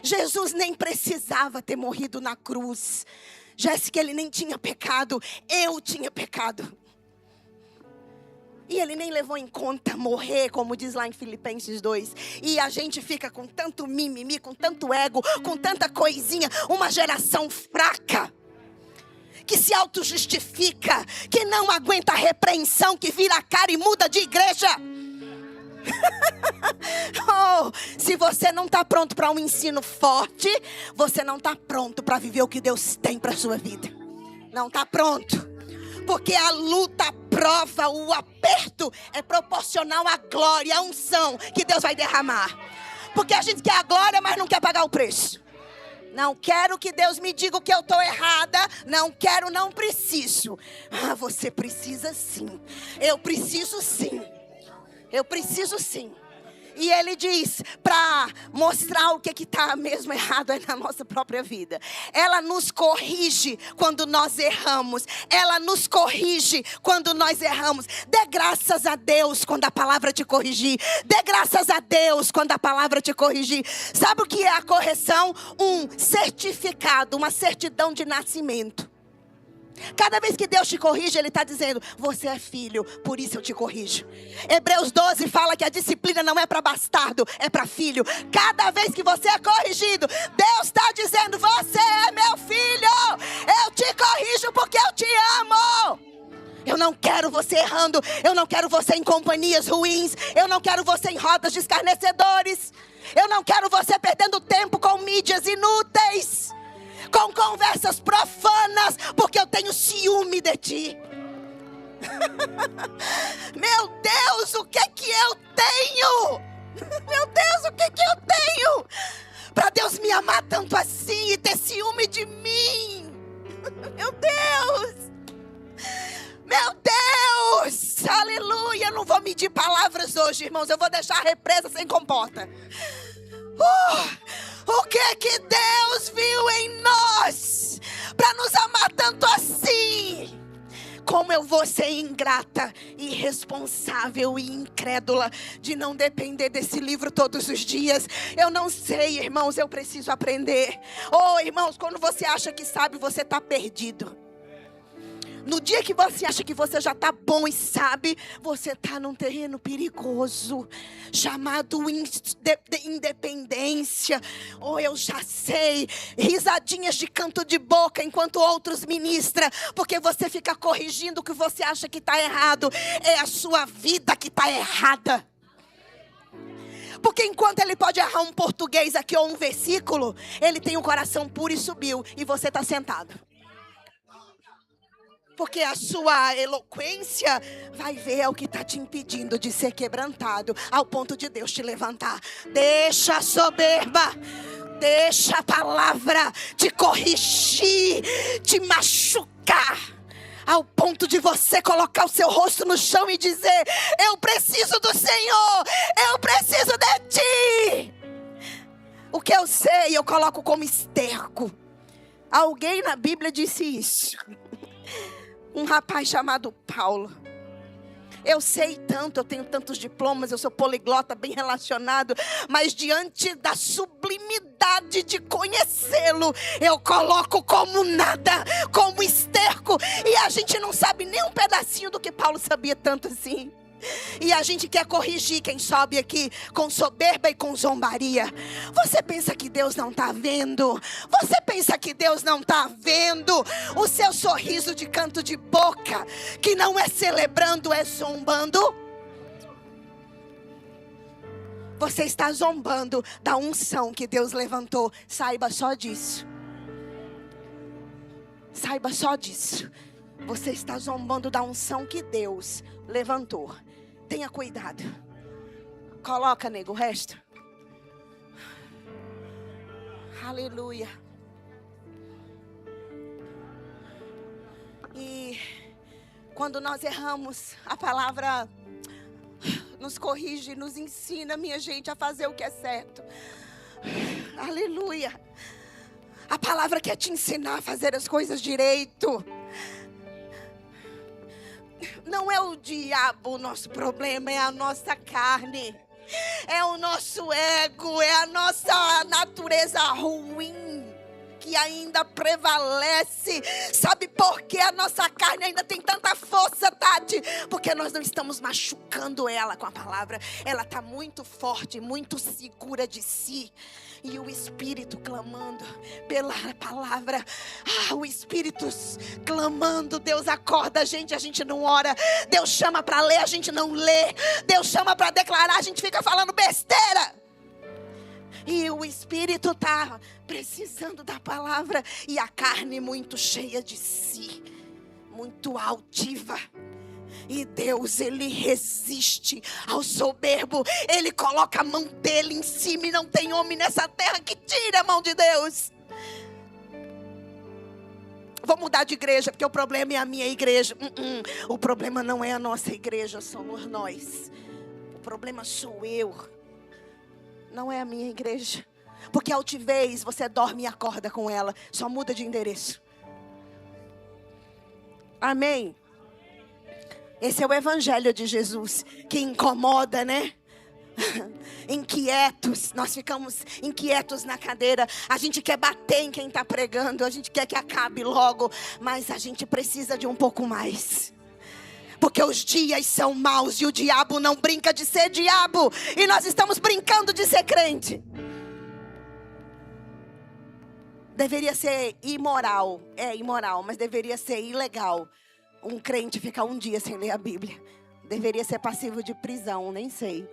Jesus nem precisava ter morrido na cruz. Jéssica, ele nem tinha pecado, eu tinha pecado. E ele nem levou em conta morrer, como diz lá em Filipenses 2. E a gente fica com tanto mimimi, com tanto ego, com tanta coisinha. Uma geração fraca, que se auto-justifica, que não aguenta a repreensão, que vira a cara e muda de igreja. Oh, se você não está pronto para um ensino forte, você não está pronto para viver o que Deus tem para a sua vida. Não está pronto. Porque a luta, a prova, o aperto é proporcional à glória, à unção que Deus vai derramar. Porque a gente quer a glória, mas não quer pagar o preço. Não quero que Deus me diga que eu estou errada. Não quero, não preciso. Ah, você precisa sim. Eu preciso sim. Eu preciso sim. E ele diz, para mostrar o que está mesmo errado aí na nossa própria vida. Ela nos corrige quando nós erramos. Ela nos corrige quando nós erramos. Dê graças a Deus quando a palavra te corrigir. Dê graças a Deus quando a palavra te corrigir. Sabe o que é a correção? Um certificado, uma certidão de nascimento. Cada vez que Deus te corrige, Ele está dizendo, você é filho, por isso eu te corrijo. Hebreus 12 fala que a disciplina não é para bastardo, é para filho. Cada vez que você é corrigido, Deus está dizendo, você é meu filho. Eu te corrijo porque eu te amo. Eu não quero você errando. Eu não quero você em companhias ruins. Eu não quero você em rodas de escarnecedores. Eu não quero você perdendo tempo com mídias inúteis, com conversas profanas, porque eu tenho ciúme de ti. Meu Deus, o que eu tenho? Meu Deus, o que eu tenho? Para Deus me amar tanto assim e ter ciúme de mim. Meu Deus. Meu Deus. Aleluia. Eu não vou medir palavras hoje, irmãos. Eu vou deixar a represa sem comporta. O que Deus viu em nós para nos amar tanto assim? Como eu vou ser ingrata, irresponsável e incrédula de não depender desse livro todos os dias? Eu não sei, irmãos, eu preciso aprender. Oh, irmãos, quando você acha que sabe, você está perdido. No dia que você acha que você já está bom e sabe, você está num terreno perigoso, chamado independência. Ou eu já sei, risadinhas de canto de boca enquanto outros ministram, porque você fica corrigindo o que você acha que está errado. É a sua vida que está errada. Porque enquanto ele pode errar um português aqui ou um versículo, ele tem um coração puro e subiu, e você está sentado. Porque a sua eloquência vai ver o que está te impedindo de ser quebrantado, ao ponto de Deus te levantar. Deixa a soberba, deixa a palavra te corrigir, te machucar, ao ponto de você colocar o seu rosto no chão e dizer, eu preciso do Senhor, eu preciso de ti. O que eu sei, eu coloco como esterco. Alguém na Bíblia disse isso. Um rapaz chamado Paulo. Eu sei tanto, eu tenho tantos diplomas, eu sou poliglota, bem relacionado, mas diante da sublimidade de conhecê-lo, eu coloco como nada, como esterco, e a gente não sabe nem um pedacinho do que Paulo sabia tanto assim. E a gente quer corrigir quem sobe aqui com soberba e com zombaria. Você pensa que Deus não está vendo? Você pensa que Deus não está vendo o seu sorriso de canto de boca, que não é celebrando, é zombando? Você está zombando da unção que Deus levantou. Saiba só disso. Saiba só disso. Você está zombando da unção que Deus levantou. Tenha cuidado. Coloca, nego, o resto. Aleluia. E quando nós erramos, a palavra nos corrige, nos ensina, minha gente, a fazer o que é certo. Aleluia. A palavra quer te ensinar a fazer as coisas direito. Não é o diabo o nosso problema, é a nossa carne. É o nosso ego, é a nossa natureza ruim que ainda prevalece. Sabe por que a nossa carne ainda tem tanta força, Tati? Porque nós não estamos machucando ela com a palavra. Ela está muito forte, muito segura de si. E o Espírito clamando pela palavra. O Espírito clamando. Deus acorda a gente não ora. Deus chama para ler, a gente não lê. Deus chama para declarar, a gente fica falando besteira. E o Espírito está precisando da palavra. E a carne muito cheia de si, muito altiva. E Deus, Ele resiste ao soberbo. Ele coloca a mão dele em cima. E não tem homem nessa terra que tire a mão de Deus. Vou mudar de igreja, porque o problema é a minha igreja. O problema não é a nossa igreja, somos nós. O problema sou eu. não é a minha igreja. Porque altivez, você dorme e acorda com ela. Só muda de endereço. Amém? Esse é o evangelho de Jesus. Que incomoda, né? Inquietos. Nós ficamos inquietos na cadeira. A gente quer bater em quem está pregando. A gente quer que acabe logo. Mas a gente precisa de um pouco mais. Porque os dias são maus. E o diabo não brinca de ser diabo. E nós estamos brincando de ser crente. Deveria ser imoral. É imoral, mas deveria ser ilegal um crente ficar um dia sem ler a Bíblia. Deveria ser passivo de prisão, nem sei.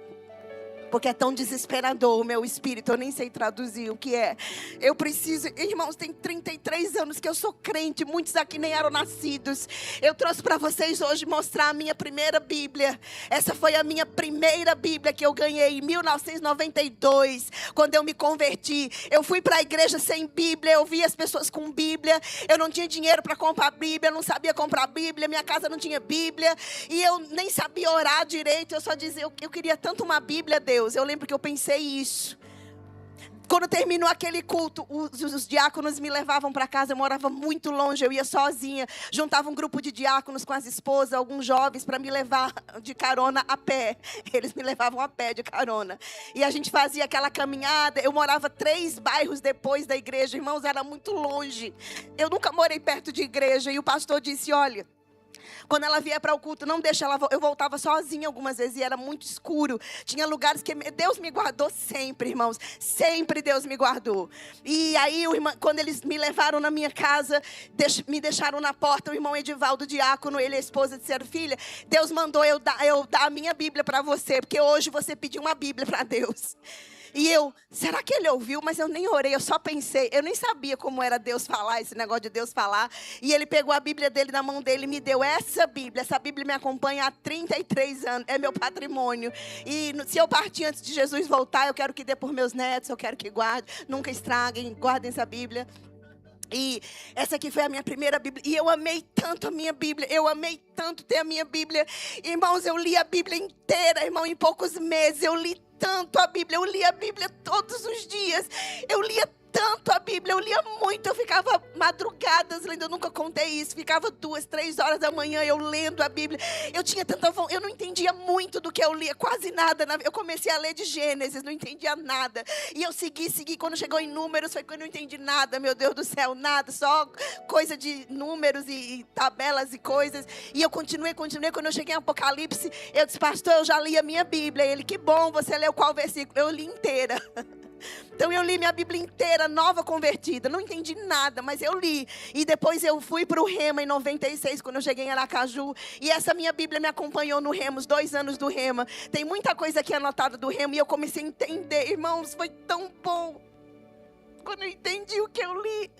Porque é tão desesperador o meu espírito, eu nem sei traduzir o que é. Eu preciso, irmãos, tem 33 anos que eu sou crente, muitos aqui nem eram nascidos. Eu trouxe para vocês hoje mostrar a minha primeira Bíblia. Essa foi a minha primeira Bíblia que eu ganhei em 1992, quando eu me converti. Eu fui para a igreja sem Bíblia, eu vi as pessoas com Bíblia. Eu não tinha dinheiro para comprar Bíblia, eu não sabia comprar Bíblia, minha casa não tinha Bíblia. E eu nem sabia orar direito, eu só dizia, eu queria tanto uma Bíblia, Deus. Eu lembro que eu pensei isso. Quando terminou aquele culto, os diáconos me levavam para casa. Eu morava muito longe, eu ia sozinha. Juntava um grupo de diáconos com as esposas, alguns jovens, para me levar de carona a pé. Eles me levavam a pé de carona. E a gente fazia aquela caminhada. Eu morava 3 bairros depois da igreja. Irmãos, era muito longe. Eu nunca morei perto de igreja. E o pastor disse, olha, quando ela vier para o culto, não deixa ela... Eu voltava sozinha algumas vezes e era muito escuro. Tinha lugares que Deus me guardou sempre, irmãos. Sempre Deus me guardou. E aí, quando eles me levaram na minha casa, me deixaram na porta, o irmão Edivaldo, diácono, ele e a esposa disseram, filha, Deus mandou eu dar a minha Bíblia para você, porque hoje você pediu uma Bíblia para Deus. E eu, será que ele ouviu? Mas eu nem orei, eu só pensei. Eu nem sabia como era Deus falar, esse negócio de Deus falar. E ele pegou a Bíblia dele na mão dele e me deu essa Bíblia. Essa Bíblia me acompanha há 33 anos, é meu patrimônio. E se eu partir antes de Jesus voltar, eu quero que dê por meus netos, eu quero que guarde. Nunca estraguem, guardem essa Bíblia. E essa aqui foi a minha primeira Bíblia. E eu amei tanto a minha Bíblia. Eu amei tanto ter a minha Bíblia. Irmãos, eu li a Bíblia inteira, irmão, em poucos meses. Eu li tanto a Bíblia. Eu li a Bíblia todos os dias. Eu lia tanto a Bíblia, eu lia muito, eu ficava madrugadas lendo, eu nunca contei isso, ficava 2, 3 horas da manhã eu lendo a Bíblia, eu tinha tanta vontade, eu não entendia muito do que eu lia, quase nada, eu comecei a ler de Gênesis, não entendia nada, e eu segui, quando chegou em Números, foi quando eu não entendi nada, meu Deus do céu, nada, só coisa de números e tabelas e coisas, e eu continuei, quando eu cheguei em Apocalipse, eu disse, pastor, eu já li a minha Bíblia, ele, que bom, você leu qual versículo? Eu li inteira. Então eu li minha Bíblia inteira, nova convertida. Não entendi nada, mas eu li. E depois eu fui para o Rema em 96, quando eu cheguei em Aracaju. E essa minha Bíblia me acompanhou no Rema, os 2 anos do Rema. Tem muita coisa aqui anotada do Rema. E eu comecei a entender, irmãos, foi tão bom. Quando eu entendi o que eu li,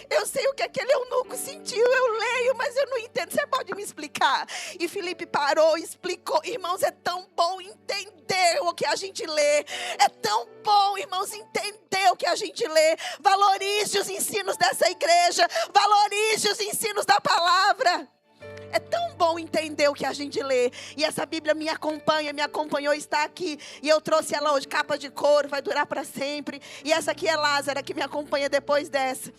eu sei o que aquele eunuco sentiu, eu leio, mas eu não entendo. Você pode me explicar? E Felipe parou e explicou. Irmãos, é tão bom entender o que a gente lê. É tão bom, irmãos, entender o que a gente lê. Valorize os ensinos dessa igreja. Valorize os ensinos da palavra. É tão bom entender o que a gente lê. E essa Bíblia me acompanhou, está aqui. E eu trouxe ela hoje, capa de couro, vai durar para sempre. E essa aqui é Lázara, que me acompanha depois dessa.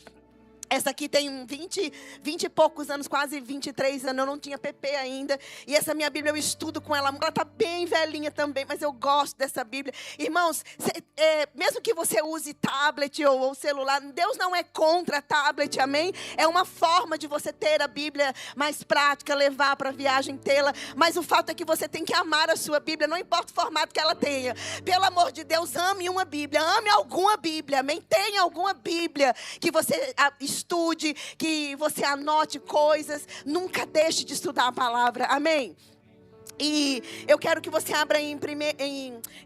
Essa aqui tem 20 e poucos anos, quase 23 anos. Eu não tinha PP ainda. E essa minha Bíblia eu estudo com ela. Ela está bem velhinha também, mas eu gosto dessa Bíblia. Irmãos, mesmo que você use tablet ou celular, Deus não é contra tablet, amém? É uma forma de você ter a Bíblia mais prática, levar para a viagem, tê-la. Mas o fato é que você tem que amar a sua Bíblia, não importa o formato que ela tenha. Pelo amor de Deus, ame uma Bíblia, ame alguma Bíblia, amém? Tenha alguma Bíblia que você estude, que você anote coisas, nunca deixe de estudar a palavra, amém? E eu quero que você abra em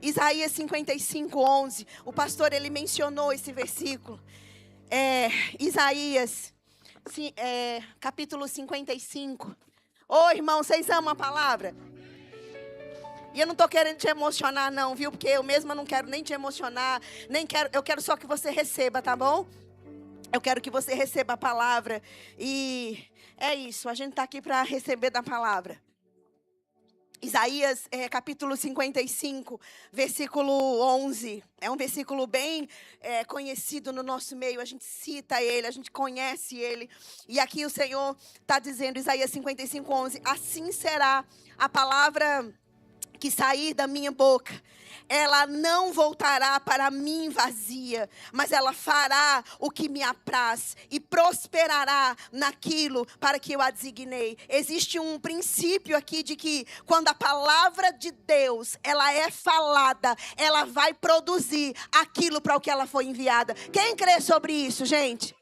Isaías 55:11. O pastor, ele mencionou esse versículo. Isaías, capítulo 55. Ô, irmão, vocês amam a palavra? E eu não estou querendo te emocionar não, viu? Porque eu mesma não quero nem te emocionar, eu quero só que você receba, tá bom? Eu quero que você receba a palavra. E é isso, a gente está aqui para receber da palavra. Isaías, capítulo 55, versículo 11. É um versículo bem conhecido no nosso meio. A gente cita ele, a gente conhece ele. E aqui o Senhor está dizendo, Isaías 55, 11. Assim será a palavra que sair da minha boca. Ela não voltará para mim vazia, mas ela fará o que me apraz e prosperará naquilo para que eu a designei. Existe um princípio aqui de que quando a palavra de Deus, ela é falada, ela vai produzir aquilo para o que ela foi enviada. Quem crê sobre isso, gente?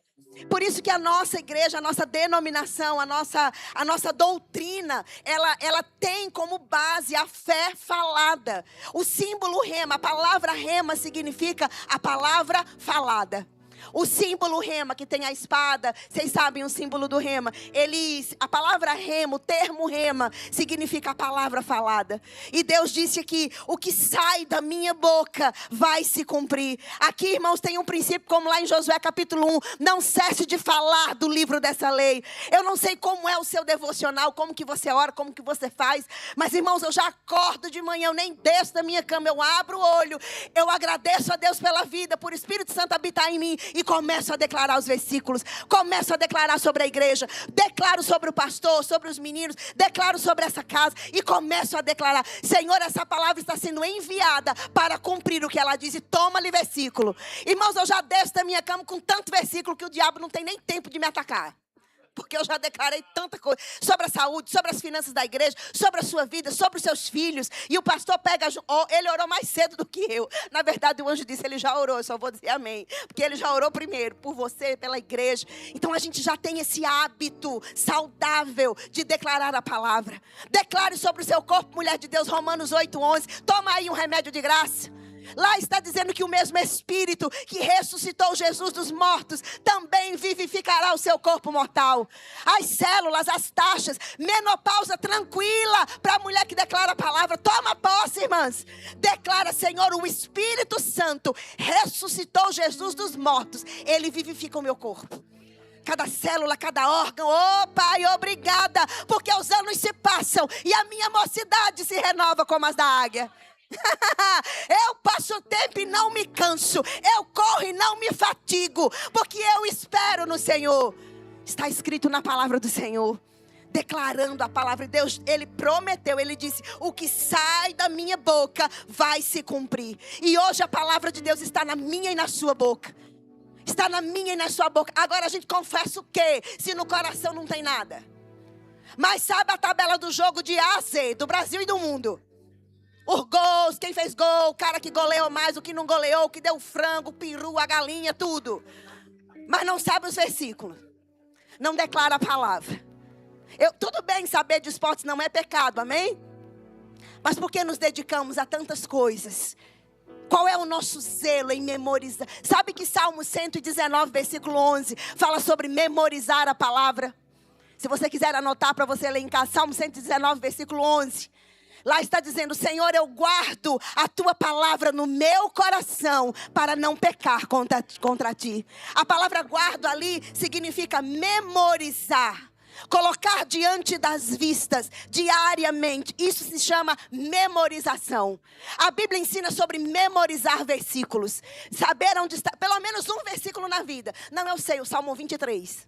Por isso que a nossa igreja, a nossa denominação, a nossa doutrina, ela tem como base a fé falada. O símbolo rema, a palavra rema significa a palavra falada. O símbolo rema, que tem a espada, vocês sabem o símbolo do rema. A palavra rema, o termo rema, significa a palavra falada. E Deus disse aqui, o que sai da minha boca vai se cumprir. Aqui, irmãos, tem um princípio, como lá em Josué capítulo 1, não cesse de falar do livro dessa lei. Eu não sei como é o seu devocional, como que você ora, como que você faz. Mas, irmãos, eu já acordo de manhã, eu nem desço da minha cama, eu abro o olho. Eu agradeço a Deus pela vida, por o Espírito Santo habitar em mim. E começo a declarar os versículos, começo a declarar sobre a igreja, declaro sobre o pastor, sobre os meninos, declaro sobre essa casa e começo a declarar, Senhor, essa palavra está sendo enviada para cumprir o que ela diz. E toma-lhe versículo. Irmãos, eu já desço da minha cama com tanto versículo que o diabo não tem nem tempo de me atacar. Porque eu já declarei tanta coisa sobre a saúde, sobre as finanças da igreja, sobre a sua vida, sobre os seus filhos. E o pastor ele orou mais cedo do que eu. Na verdade, o anjo disse, ele já orou, eu só vou dizer amém. Porque ele já orou primeiro, por você, pela igreja. Então a gente já tem esse hábito saudável de declarar a palavra. Declare sobre o seu corpo, mulher de Deus, Romanos 8:11. Toma aí um remédio de graça. Lá está dizendo que o mesmo Espírito que ressuscitou Jesus dos mortos também vivificará o seu corpo mortal. As células, as taxas, menopausa tranquila para a mulher que declara a palavra. Toma posse, irmãs. Declara, Senhor, o Espírito Santo ressuscitou Jesus dos mortos. Ele vivifica o meu corpo. Cada célula, cada órgão. Oh, Pai, obrigada. Porque os anos se passam e a minha mocidade se renova como as da águia. Eu passo o tempo e não me canso. Eu corro e não me fatigo, porque eu espero no Senhor. Está escrito na palavra do Senhor, declarando a palavra de Deus. Ele prometeu, ele disse, o que sai da minha boca vai se cumprir. E hoje a palavra de Deus está na minha e na sua boca. Está na minha e na sua boca. Agora a gente confessa o quê? Se no coração não tem nada. Mas sabe a tabela do jogo de A a Z, do Brasil e do mundo? Os gols, quem fez gol, o cara que goleou mais, o que não goleou, o que deu o frango, o peru, a galinha, tudo. Mas não sabe os versículos. Não declara a palavra. Tudo bem, saber de esportes não é pecado, amém? Mas por que nos dedicamos a tantas coisas? Qual é o nosso zelo em memorizar? Sabe que Salmo 119, versículo 11, fala sobre memorizar a palavra? Se você quiser anotar para você ler em casa, Salmo 119, versículo 11. Lá está dizendo, Senhor, eu guardo a tua palavra no meu coração para não pecar contra ti. A palavra guardo ali significa memorizar. Colocar diante das vistas diariamente. Isso se chama memorização. A Bíblia ensina sobre memorizar versículos. Saber onde está, pelo menos um versículo na vida. Não, eu sei, o Salmo 23.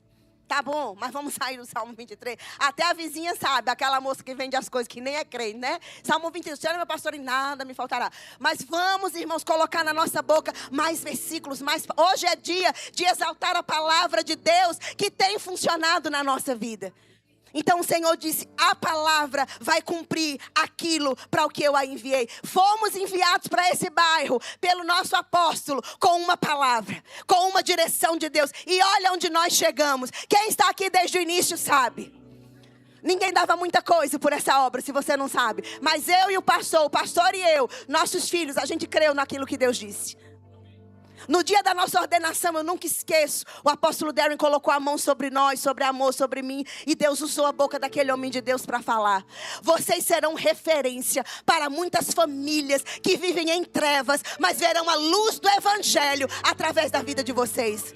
Tá bom, mas vamos sair do Salmo 23. Até a vizinha sabe, aquela moça que vende as coisas, que nem é crente, né? Salmo 23, Senhor, meu pastor, em nada me faltará. Mas vamos, irmãos, colocar na nossa boca mais versículos. Hoje é dia de exaltar a palavra de Deus que tem funcionado na nossa vida. Então o Senhor disse, a palavra vai cumprir aquilo para o que eu a enviei. Fomos enviados para esse bairro pelo nosso apóstolo com uma palavra, com uma direção de Deus. E olha onde nós chegamos. Quem está aqui desde o início sabe. Ninguém dava muita coisa por essa obra, se você não sabe. Mas eu e o pastor e eu, nossos filhos, a gente creu naquilo que Deus disse. No dia da nossa ordenação, eu nunca esqueço, o apóstolo Darren colocou a mão sobre nós, sobre amor, sobre mim, e Deus usou a boca daquele homem de Deus para falar. Vocês serão referência para muitas famílias que vivem em trevas, mas verão a luz do evangelho através da vida de vocês.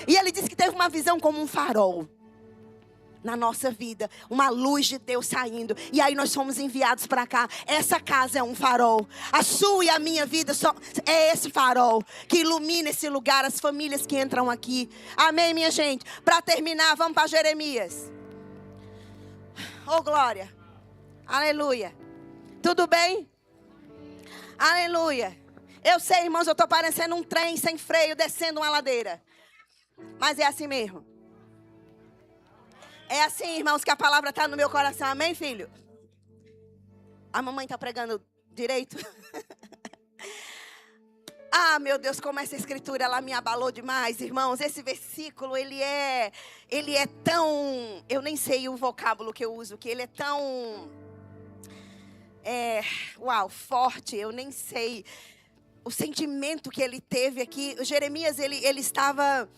E ele disse que teve uma visão como um farol. na nossa vida, uma luz de Deus saindo, e aí nós fomos enviados para cá. Essa casa é um farol, a sua e a minha vida é esse farol que ilumina esse lugar, as famílias que entram aqui. Amém, minha gente? Para terminar, vamos para Jeremias. Oh, glória, aleluia, tudo bem? Aleluia. Eu sei, irmãos, eu estou parecendo um trem sem freio descendo uma ladeira, mas é assim mesmo. É assim, irmãos, que a palavra está no meu coração. Amém, filho? A mamãe está pregando direito? Ah, meu Deus, como essa escritura, ela me abalou demais, irmãos. Esse versículo, ele é tão... Eu nem sei o vocábulo que eu uso, que ele é tão... forte, eu nem sei o sentimento que ele teve aqui. O Jeremias, ele estava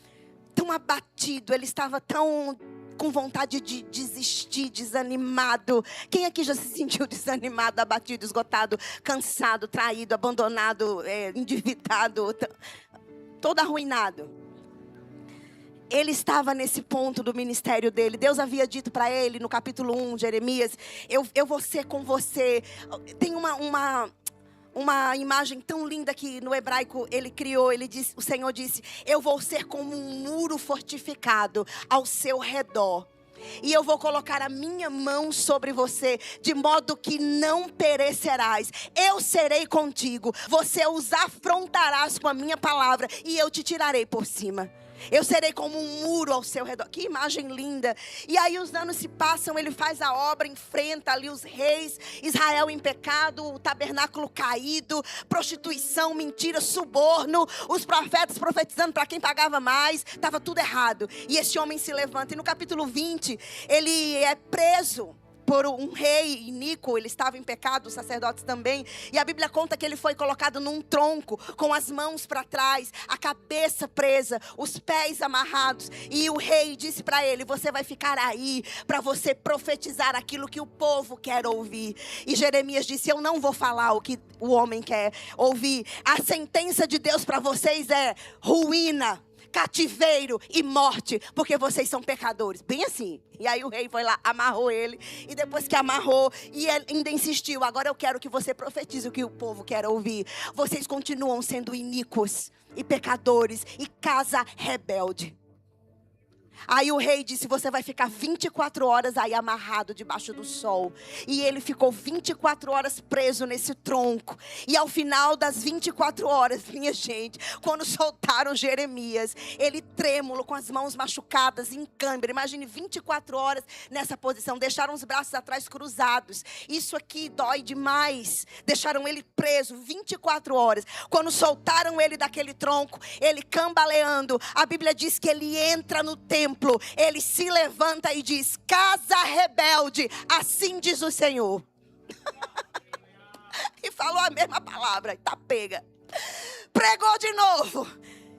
tão abatido, ele estava tão... com vontade de desistir, desanimado. Quem aqui já se sentiu desanimado, abatido, esgotado, cansado, traído, abandonado, endividado, todo arruinado? Ele estava nesse ponto do ministério dele. Deus havia dito para ele no capítulo 1, Jeremias, eu vou ser com você. Tem uma imagem tão linda que no hebraico ele criou. O Senhor disse: eu vou ser como um muro fortificado ao seu redor, e eu vou colocar a minha mão sobre você, de modo que não perecerás. Eu serei contigo, você os afrontarás com a minha palavra, e eu te tirarei por cima. Eu serei como um muro ao seu redor. Que imagem linda. E aí os anos se passam, ele faz a obra, enfrenta ali os reis, Israel em pecado, o tabernáculo caído, prostituição, mentira, suborno, os profetas profetizando para quem pagava mais, estava tudo errado. E esse homem se levanta, e no capítulo 20, ele é preso por um rei iníquo. Ele estava em pecado, os sacerdotes também. E a Bíblia conta que ele foi colocado num tronco, com as mãos para trás, a cabeça presa, os pés amarrados. E o rei disse para ele: você vai ficar aí para você profetizar aquilo que o povo quer ouvir. E Jeremias disse: eu não vou falar o que o homem quer ouvir. A sentença de Deus para vocês é ruína, cativeiro e morte, porque vocês são pecadores. Bem assim. E aí o rei foi lá, amarrou ele, e depois que amarrou, e ele ainda insistiu: agora eu quero que você profetize o que o povo quer ouvir. Vocês continuam sendo iníquos e pecadores e casa rebelde. Aí o rei disse: você vai ficar 24 horas aí amarrado debaixo do sol. E ele ficou 24 horas preso nesse tronco. E ao final das 24 horas, minha gente, quando soltaram Jeremias, ele trêmulo, com as mãos machucadas, em câimbra. Imagine 24 horas nessa posição. Deixaram os braços atrás cruzados. Isso aqui dói demais. Deixaram ele preso 24 horas. Quando soltaram ele daquele tronco, ele cambaleando, a Bíblia diz que ele entra no templo. Ele se levanta e diz: casa rebelde, assim diz o Senhor. E falou a mesma palavra, tá pega. Pregou de novo.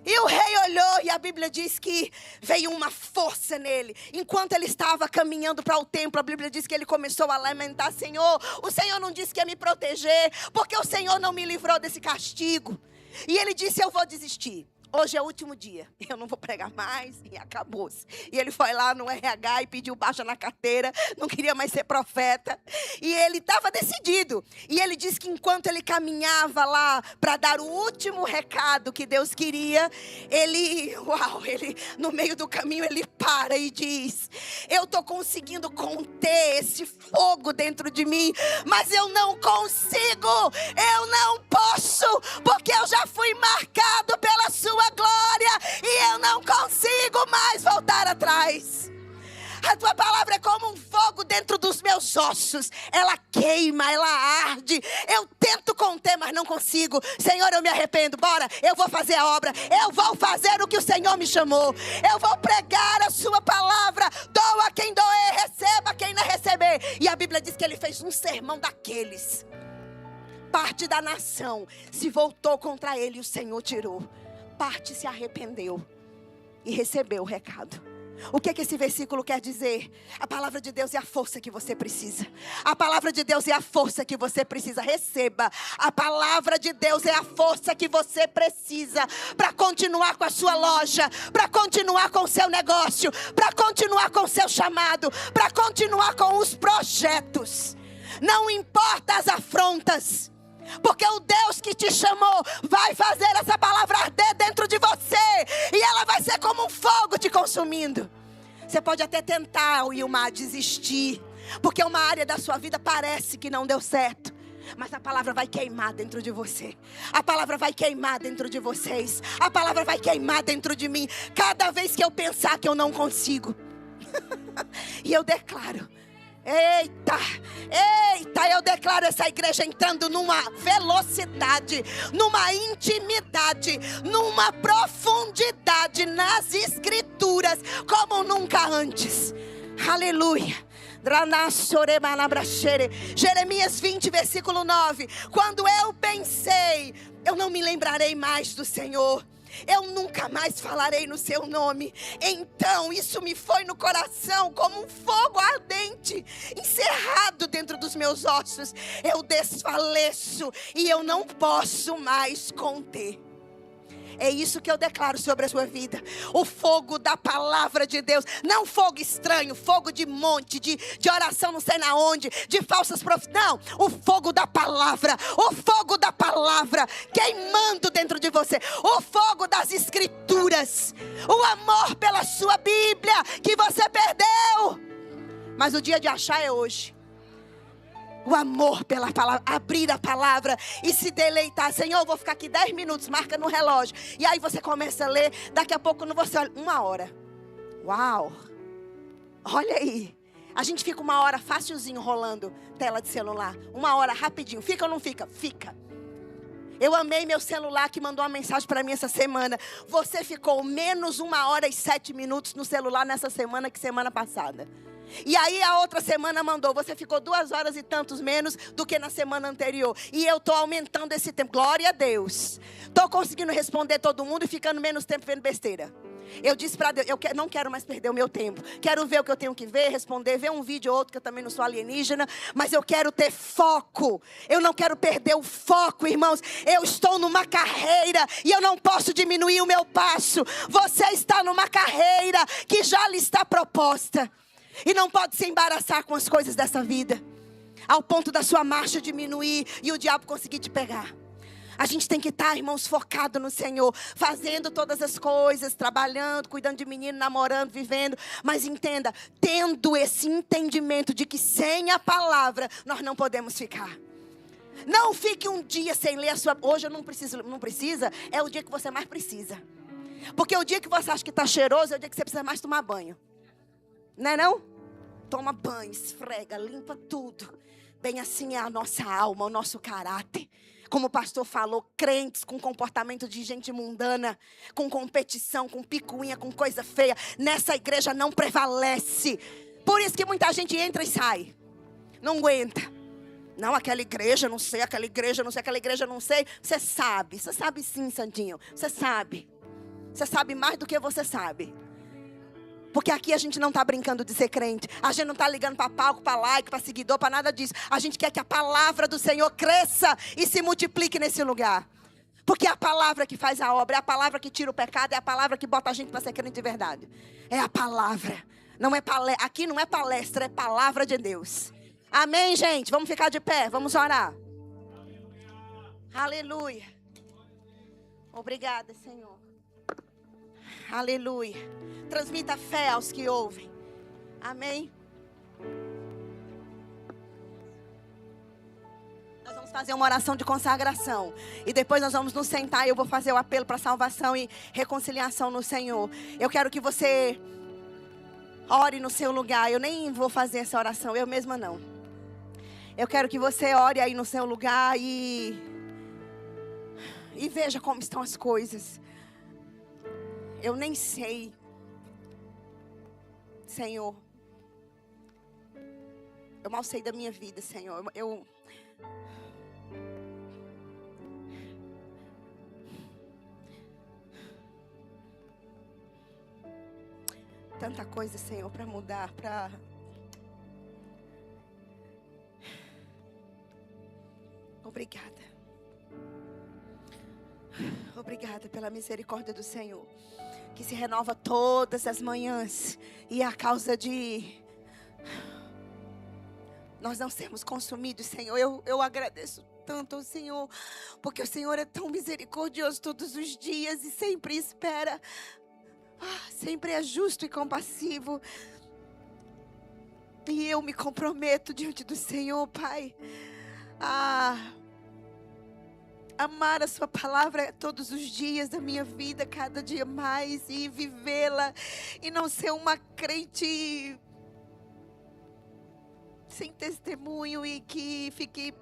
E o rei olhou, e a Bíblia diz que veio uma força nele. Enquanto ele estava caminhando para o templo, a Bíblia diz que ele começou a lamentar: Senhor, o Senhor não disse que ia me proteger, porque o Senhor não me livrou desse castigo. E ele disse: eu vou desistir. Hoje é o último dia, eu não vou pregar mais, e acabou-se. E ele foi lá no RH e pediu baixa na carteira, não queria mais ser profeta. E ele estava decidido. E ele disse que enquanto ele caminhava lá para dar o último recado que Deus queria, ele no meio do caminho, ele para e diz: eu estou conseguindo conter esse fogo dentro de mim, mas eu não consigo, eu não posso, porque eu já fui marcado pela sua glória, e eu não consigo mais voltar atrás. A tua palavra é como um fogo dentro dos meus ossos. Ela queima, ela arde. Eu tento conter, mas não consigo. Senhor, eu me arrependo. Bora, eu vou fazer a obra. Eu vou fazer o que o Senhor me chamou. Eu vou pregar a sua palavra. Doa quem doer, receba quem não receber. E a Bíblia diz que ele fez um sermão daqueles. Parte da nação se voltou contra ele e o Senhor tirou. Parte se arrependeu e recebeu o recado. O que esse versículo quer dizer? A palavra de Deus é a força que você precisa. A palavra de Deus é a força que você precisa. Receba. A palavra de Deus é a força que você precisa para continuar com a sua loja, para continuar com o seu negócio, para continuar com o seu chamado, para continuar com os projetos. Não importa as afrontas, porque o Deus que te chamou vai fazer essa palavra arder dentro de você, e ela vai ser como um fogo te consumindo. Você pode até tentar, Wilmar, desistir, porque uma área da sua vida parece que não deu certo, mas a palavra vai queimar dentro de você. A palavra vai queimar dentro de vocês. A palavra vai queimar dentro de mim. Cada vez que eu pensar que eu não consigo e eu declaro, eita, eu declaro essa igreja entrando numa velocidade, numa intimidade, numa profundidade nas escrituras como nunca antes. Aleluia. Jeremias 20, versículo 9. Quando eu pensei, eu não me lembrarei mais do Senhor, eu nunca mais falarei no seu nome, então isso me foi no coração como um fogo ardente, encerrado dentro dos meus ossos. Eu desfaleço e eu não posso mais conter. É isso que eu declaro sobre a sua vida. O fogo da palavra de Deus. Não fogo estranho, fogo de monte, de oração não sei na onde, de falsas profecias. Não, o fogo da palavra. O fogo da palavra queimando dentro de você. O fogo das escrituras. O amor pela sua Bíblia que você perdeu. Mas o dia de achar é hoje. O amor pela palavra, abrir a palavra e se deleitar. Senhor, eu vou ficar aqui 10 minutos, marca no relógio. E aí você começa a ler, daqui a pouco você olha, 1 hora. Uau! Olha aí. A gente fica 1 hora facilzinho rolando tela de celular. 1 hora rapidinho. Fica ou não fica? Fica. Eu amei meu celular que mandou uma mensagem para mim essa semana. Você ficou menos 1 hora e 7 minutos no celular nessa semana que semana passada. E aí a outra semana mandou, você ficou 2 horas e tantos menos do que na semana anterior. E eu estou aumentando esse tempo, glória a Deus. Estou conseguindo responder todo mundo e ficando menos tempo vendo besteira. Eu disse para Deus, não quero mais perder o meu tempo. Quero ver o que eu tenho que ver, responder, ver um vídeo ou outro, que eu também não sou alienígena. Mas eu quero ter foco. Eu não quero perder o foco, irmãos. Eu estou numa carreira e eu não posso diminuir o meu passo. Você está numa carreira que já lhe está proposta. E não pode se embaraçar com as coisas dessa vida, ao ponto da sua marcha diminuir e o diabo conseguir te pegar. A gente tem que estar, irmãos, focado no Senhor, fazendo todas as coisas, trabalhando, cuidando de menino, namorando, vivendo. Mas entenda, tendo esse entendimento de que sem a palavra nós não podemos ficar. Não fique um dia sem ler a sua... Hoje eu não precisa, é o dia que você mais precisa. Porque o dia que você acha que está cheiroso é o dia que você precisa mais tomar banho. Não é não? Toma banho, esfrega, limpa tudo. Bem assim é a nossa alma, o nosso caráter. Como o pastor falou, crentes com comportamento de gente mundana, com competição, com picuinha, com coisa feia. Nessa igreja não prevalece. Por isso que muita gente entra e sai. Não aguenta. Não, aquela igreja, não sei, aquela igreja, não sei, aquela igreja, não sei. Você sabe sim, Santinho. Você sabe mais do que você sabe. Porque aqui a gente não está brincando de ser crente. A gente não está ligando para palco, para like, para seguidor, para nada disso. A gente quer que a palavra do Senhor cresça e se multiplique nesse lugar. Porque é a palavra que faz a obra, é a palavra que tira o pecado, é a palavra que bota a gente para ser crente de verdade. É a palavra. Não é aqui não é palestra, é palavra de Deus. Amém, gente? Vamos ficar de pé, vamos orar. Aleluia. Obrigada, Senhor. Aleluia. Transmita fé aos que ouvem. Amém. Nós vamos fazer uma oração de consagração. E depois nós vamos nos sentar e eu vou fazer o apelo para salvação e reconciliação no Senhor. Eu quero que você ore no seu lugar. Eu nem vou fazer essa oração, eu mesma não. Eu quero que você ore aí no seu lugar e veja como estão as coisas. Eu nem sei, Senhor. Eu mal sei da minha vida, Senhor. Tanta coisa, Senhor, para mudar, para... Obrigada. Obrigada pela misericórdia do Senhor, que se renova todas as manhãs. E a causa de nós não sermos consumidos, Senhor, eu agradeço tanto ao Senhor, porque o Senhor é tão misericordioso todos os dias e sempre espera. Sempre é justo e compassivo. E eu me comprometo diante do Senhor, Pai, a amar a sua palavra todos os dias da minha vida, cada dia mais, e vivê-la, e não ser uma crente sem testemunho e que fique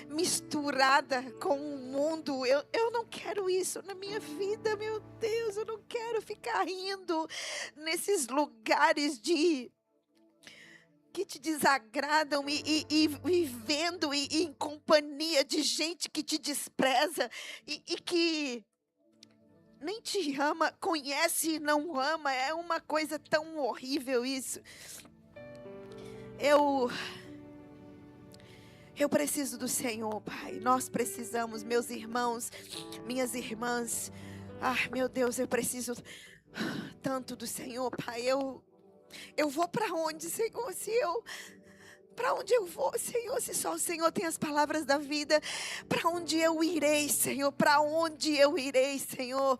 misturada com o mundo. Eu não quero isso na minha vida, meu Deus. Eu não quero ficar rindo nesses lugares que te desagradam e vivendo em companhia de gente que te despreza e que nem te ama, conhece e não ama. É uma coisa tão horrível isso. Eu preciso do Senhor, Pai. Nós precisamos, meus irmãos, minhas irmãs. Meu Deus, eu preciso tanto do Senhor, Pai. Eu vou para onde, Senhor? Para onde eu vou, Senhor? Se só o Senhor tem as palavras da vida, para onde eu irei, Senhor? Para onde eu irei, Senhor?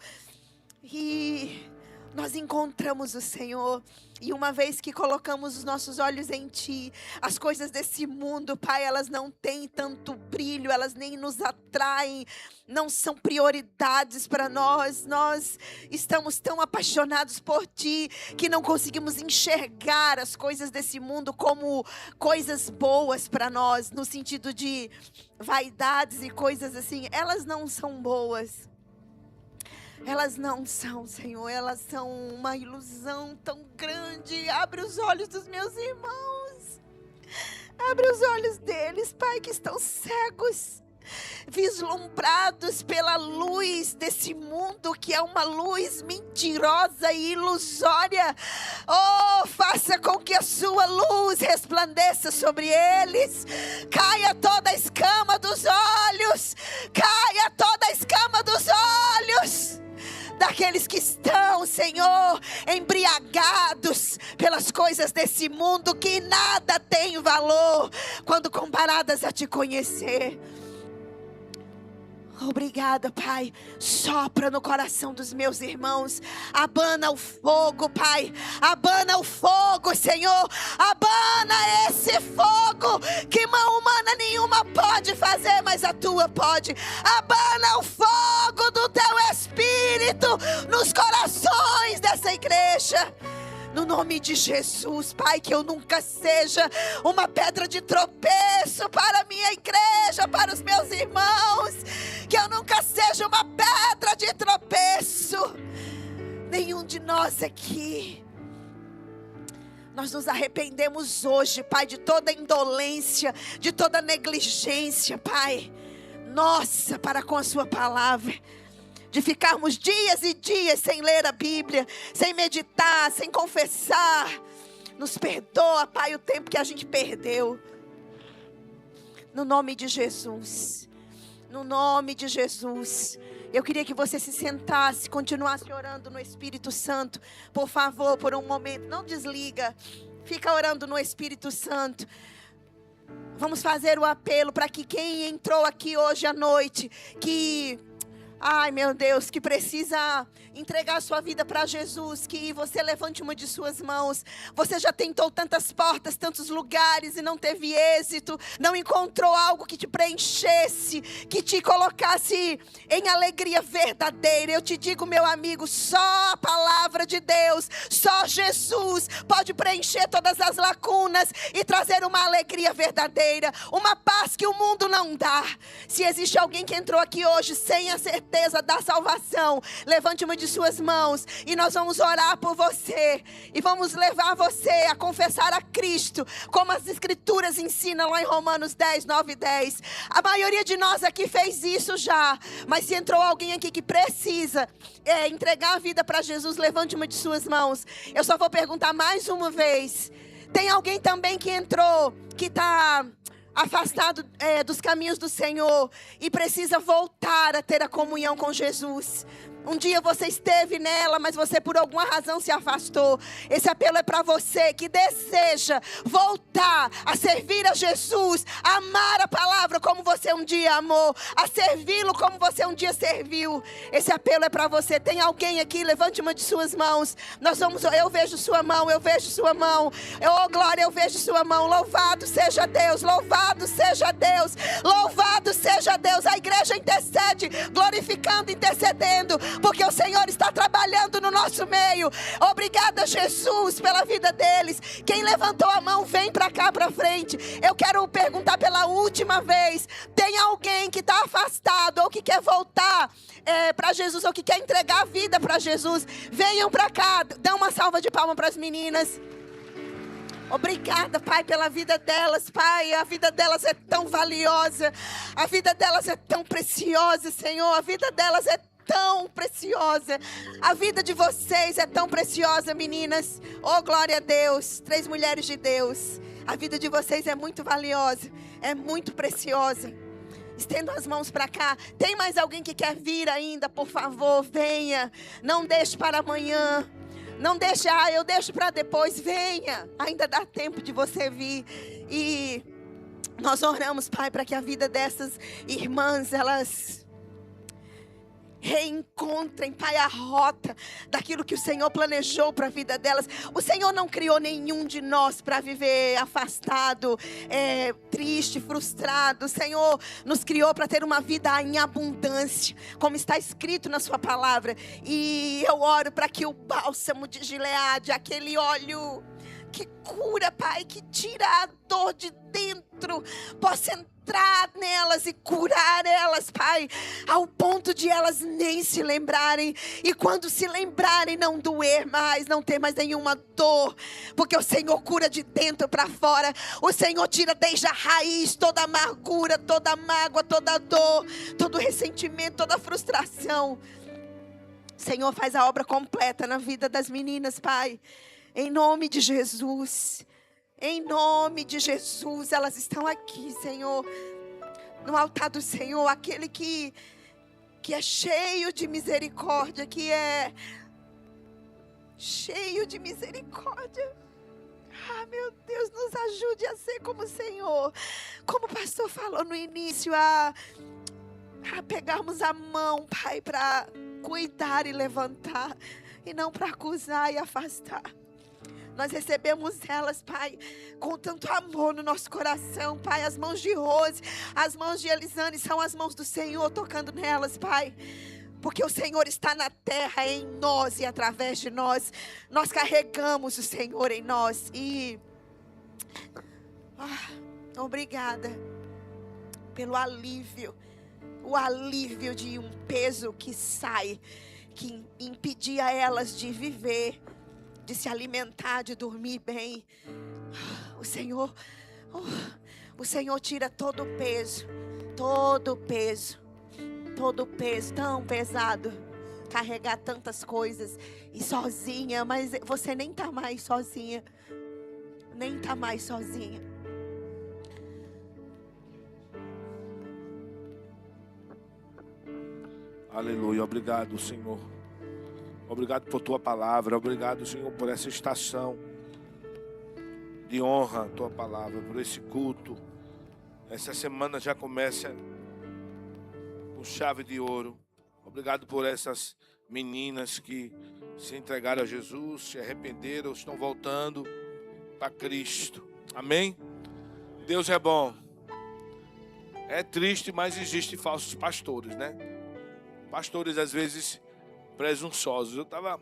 E nós encontramos o Senhor. E uma vez que colocamos os nossos olhos em Ti, as coisas desse mundo, Pai, elas não têm tanto brilho, elas nem nos atraem, não são prioridades para nós. Nós estamos tão apaixonados por Ti que não conseguimos enxergar as coisas desse mundo como coisas boas para nós, no sentido de vaidades e coisas assim. Elas não são boas. Elas não são, Senhor, elas são uma ilusão tão grande. Abre os olhos dos meus irmãos. Abre os olhos deles, Pai, que estão cegos, vislumbrados pela luz desse mundo, que é uma luz mentirosa e ilusória. Faça com que a sua luz resplandeça sobre eles. Caia toda a escama dos olhos. Caia toda a escama dos olhos daqueles que estão, Senhor, embriagados pelas coisas desse mundo, que nada tem valor quando comparadas a Te conhecer. Obrigada, Pai. Sopra no coração dos meus irmãos. Abana o fogo, Pai. Abana o fogo, Senhor. Abana esse fogo que mão humana nenhuma pode fazer, mas a Tua pode. Abana o fogo do Teu Espírito nos corações dessa igreja. No nome de Jesus, Pai, que eu nunca seja uma pedra de tropeço para a minha igreja, para os meus irmãos. Que eu nunca seja uma pedra de tropeço. Nenhum de nós aqui. Nós nos arrependemos hoje, Pai, de toda indolência, de toda negligência, Pai. Nossa, para com a Sua palavra. De ficarmos dias e dias sem ler a Bíblia, sem meditar, sem confessar. Nos perdoa, Pai, o tempo que a gente perdeu. No nome de Jesus. No nome de Jesus. Eu queria que você se sentasse, continuasse orando no Espírito Santo. Por favor, por um momento, não desliga. Fica orando no Espírito Santo. Vamos fazer o apelo para que quem entrou aqui hoje à noite, ai, meu Deus, que precisa entregar a sua vida para Jesus, que você levante uma de suas mãos. Você já tentou tantas portas, tantos lugares e não teve êxito, não encontrou algo que te preenchesse, que te colocasse em alegria verdadeira. Eu te digo, meu amigo, só a palavra de Deus, só Jesus pode preencher todas as lacunas e trazer uma alegria verdadeira, uma paz que o mundo não dá. Se existe alguém que entrou aqui hoje sem certeza da salvação, levante uma de suas mãos e nós vamos orar por você. E vamos levar você a confessar a Cristo, como as Escrituras ensinam lá em Romanos 10, 9 e 10. A maioria de nós aqui fez isso já, mas se entrou alguém aqui que precisa entregar a vida para Jesus, levante uma de suas mãos. Eu só vou perguntar mais uma vez. Tem alguém também que entrou, que está afastado dos caminhos do Senhor e precisa voltar a ter a comunhão com Jesus? Um dia você esteve nela, mas você por alguma razão se afastou. Esse apelo é para você que deseja voltar a servir a Jesus, a amar a palavra como você um dia amou, a servi-lo como você um dia serviu. Esse apelo é para você. Tem alguém aqui? Levante uma de suas mãos. Eu vejo sua mão, eu vejo sua mão. Oh glória, eu vejo sua mão. Louvado seja Deus, louvado seja Deus, louvado seja Deus. A igreja intercede, glorificando, intercedendo, porque o Senhor está trabalhando no nosso meio. Obrigada, Jesus, pela vida deles. Quem levantou a mão, vem para cá, para frente. Eu quero perguntar pela última vez. Tem alguém que está afastado ou que quer voltar para Jesus, ou que quer entregar a vida para Jesus? Venham para cá. Dá uma salva de palmas para as meninas. Obrigada, Pai, pela vida delas, Pai. A vida delas é tão valiosa. A vida delas é tão preciosa, Senhor. A vida delas é tão preciosa. A vida de vocês é tão preciosa, meninas. Oh, glória a Deus. 3 mulheres de Deus. A vida de vocês é muito valiosa. É muito preciosa. Estendo as mãos para cá. Tem mais alguém que quer vir ainda? Por favor, venha. Não deixe para amanhã. Não deixe, eu deixo para depois. Venha. Ainda dá tempo de você vir. E nós oramos, Pai, para que a vida dessas irmãs, elas reencontrem, Pai, a rota daquilo que o Senhor planejou para a vida delas. O Senhor não criou nenhum de nós para viver afastado, triste, frustrado. O Senhor nos criou para ter uma vida em abundância, como está escrito na sua palavra. E eu oro para que o bálsamo de Gileade, aquele óleo que cura, Pai, que tira a dor de dentro, possa entrar nelas e curar elas, Pai, ao ponto de elas nem se lembrarem. E quando se lembrarem, não doer mais, não ter mais nenhuma dor, porque o Senhor cura de dentro para fora. O Senhor tira desde a raiz toda amargura, toda mágoa, toda dor, todo ressentimento, toda frustração. O Senhor faz a obra completa na vida das meninas, Pai. Em nome de Jesus, em nome de Jesus, elas estão aqui, Senhor, no altar do Senhor, aquele que é cheio de misericórdia, que é cheio de misericórdia. Ah, meu Deus, nos ajude a ser como o Senhor, como o pastor falou no início, a pegarmos a mão, Pai, para cuidar e levantar, e não para acusar e afastar. Nós recebemos elas, Pai, com tanto amor no nosso coração, Pai. As mãos de Rose, as mãos de Elisane são as mãos do Senhor tocando nelas, Pai. Porque o Senhor está na terra em nós e através de nós. Nós carregamos o Senhor em nós. E obrigada pelo alívio. O alívio de um peso que sai, que impedia elas de viver, de se alimentar, de dormir bem. O Senhor tira todo o peso, todo o peso tão pesado, carregar tantas coisas e sozinha, mas você nem está mais sozinha, Aleluia, obrigado, Senhor. Obrigado por tua palavra. Obrigado, Senhor, por essa estação de honra a tua palavra, por esse culto. Essa semana já começa com chave de ouro. Obrigado por essas meninas que se entregaram a Jesus, se arrependeram, estão voltando para Cristo. Amém? Deus é bom. É triste, mas existem falsos pastores, né? Pastores às vezes presunçosos. Eu estava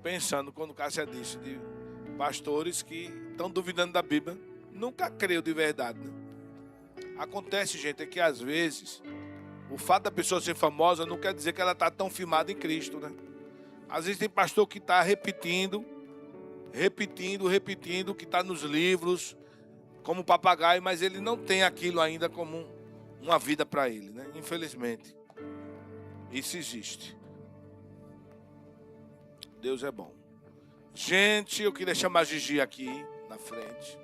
pensando quando Cássia disse de pastores que estão duvidando da Bíblia, nunca creio de verdade, né? Acontece, gente, é que às vezes O fato da pessoa ser famosa não quer dizer que ela está tão firmada em Cristo, né? Às vezes tem pastor que está repetindo, o que está nos livros, como papagaio, mas ele não tem aquilo ainda como uma vida para ele, né? Infelizmente. Isso existe. Deus é bom. Gente, eu queria chamar Gigi aqui na frente.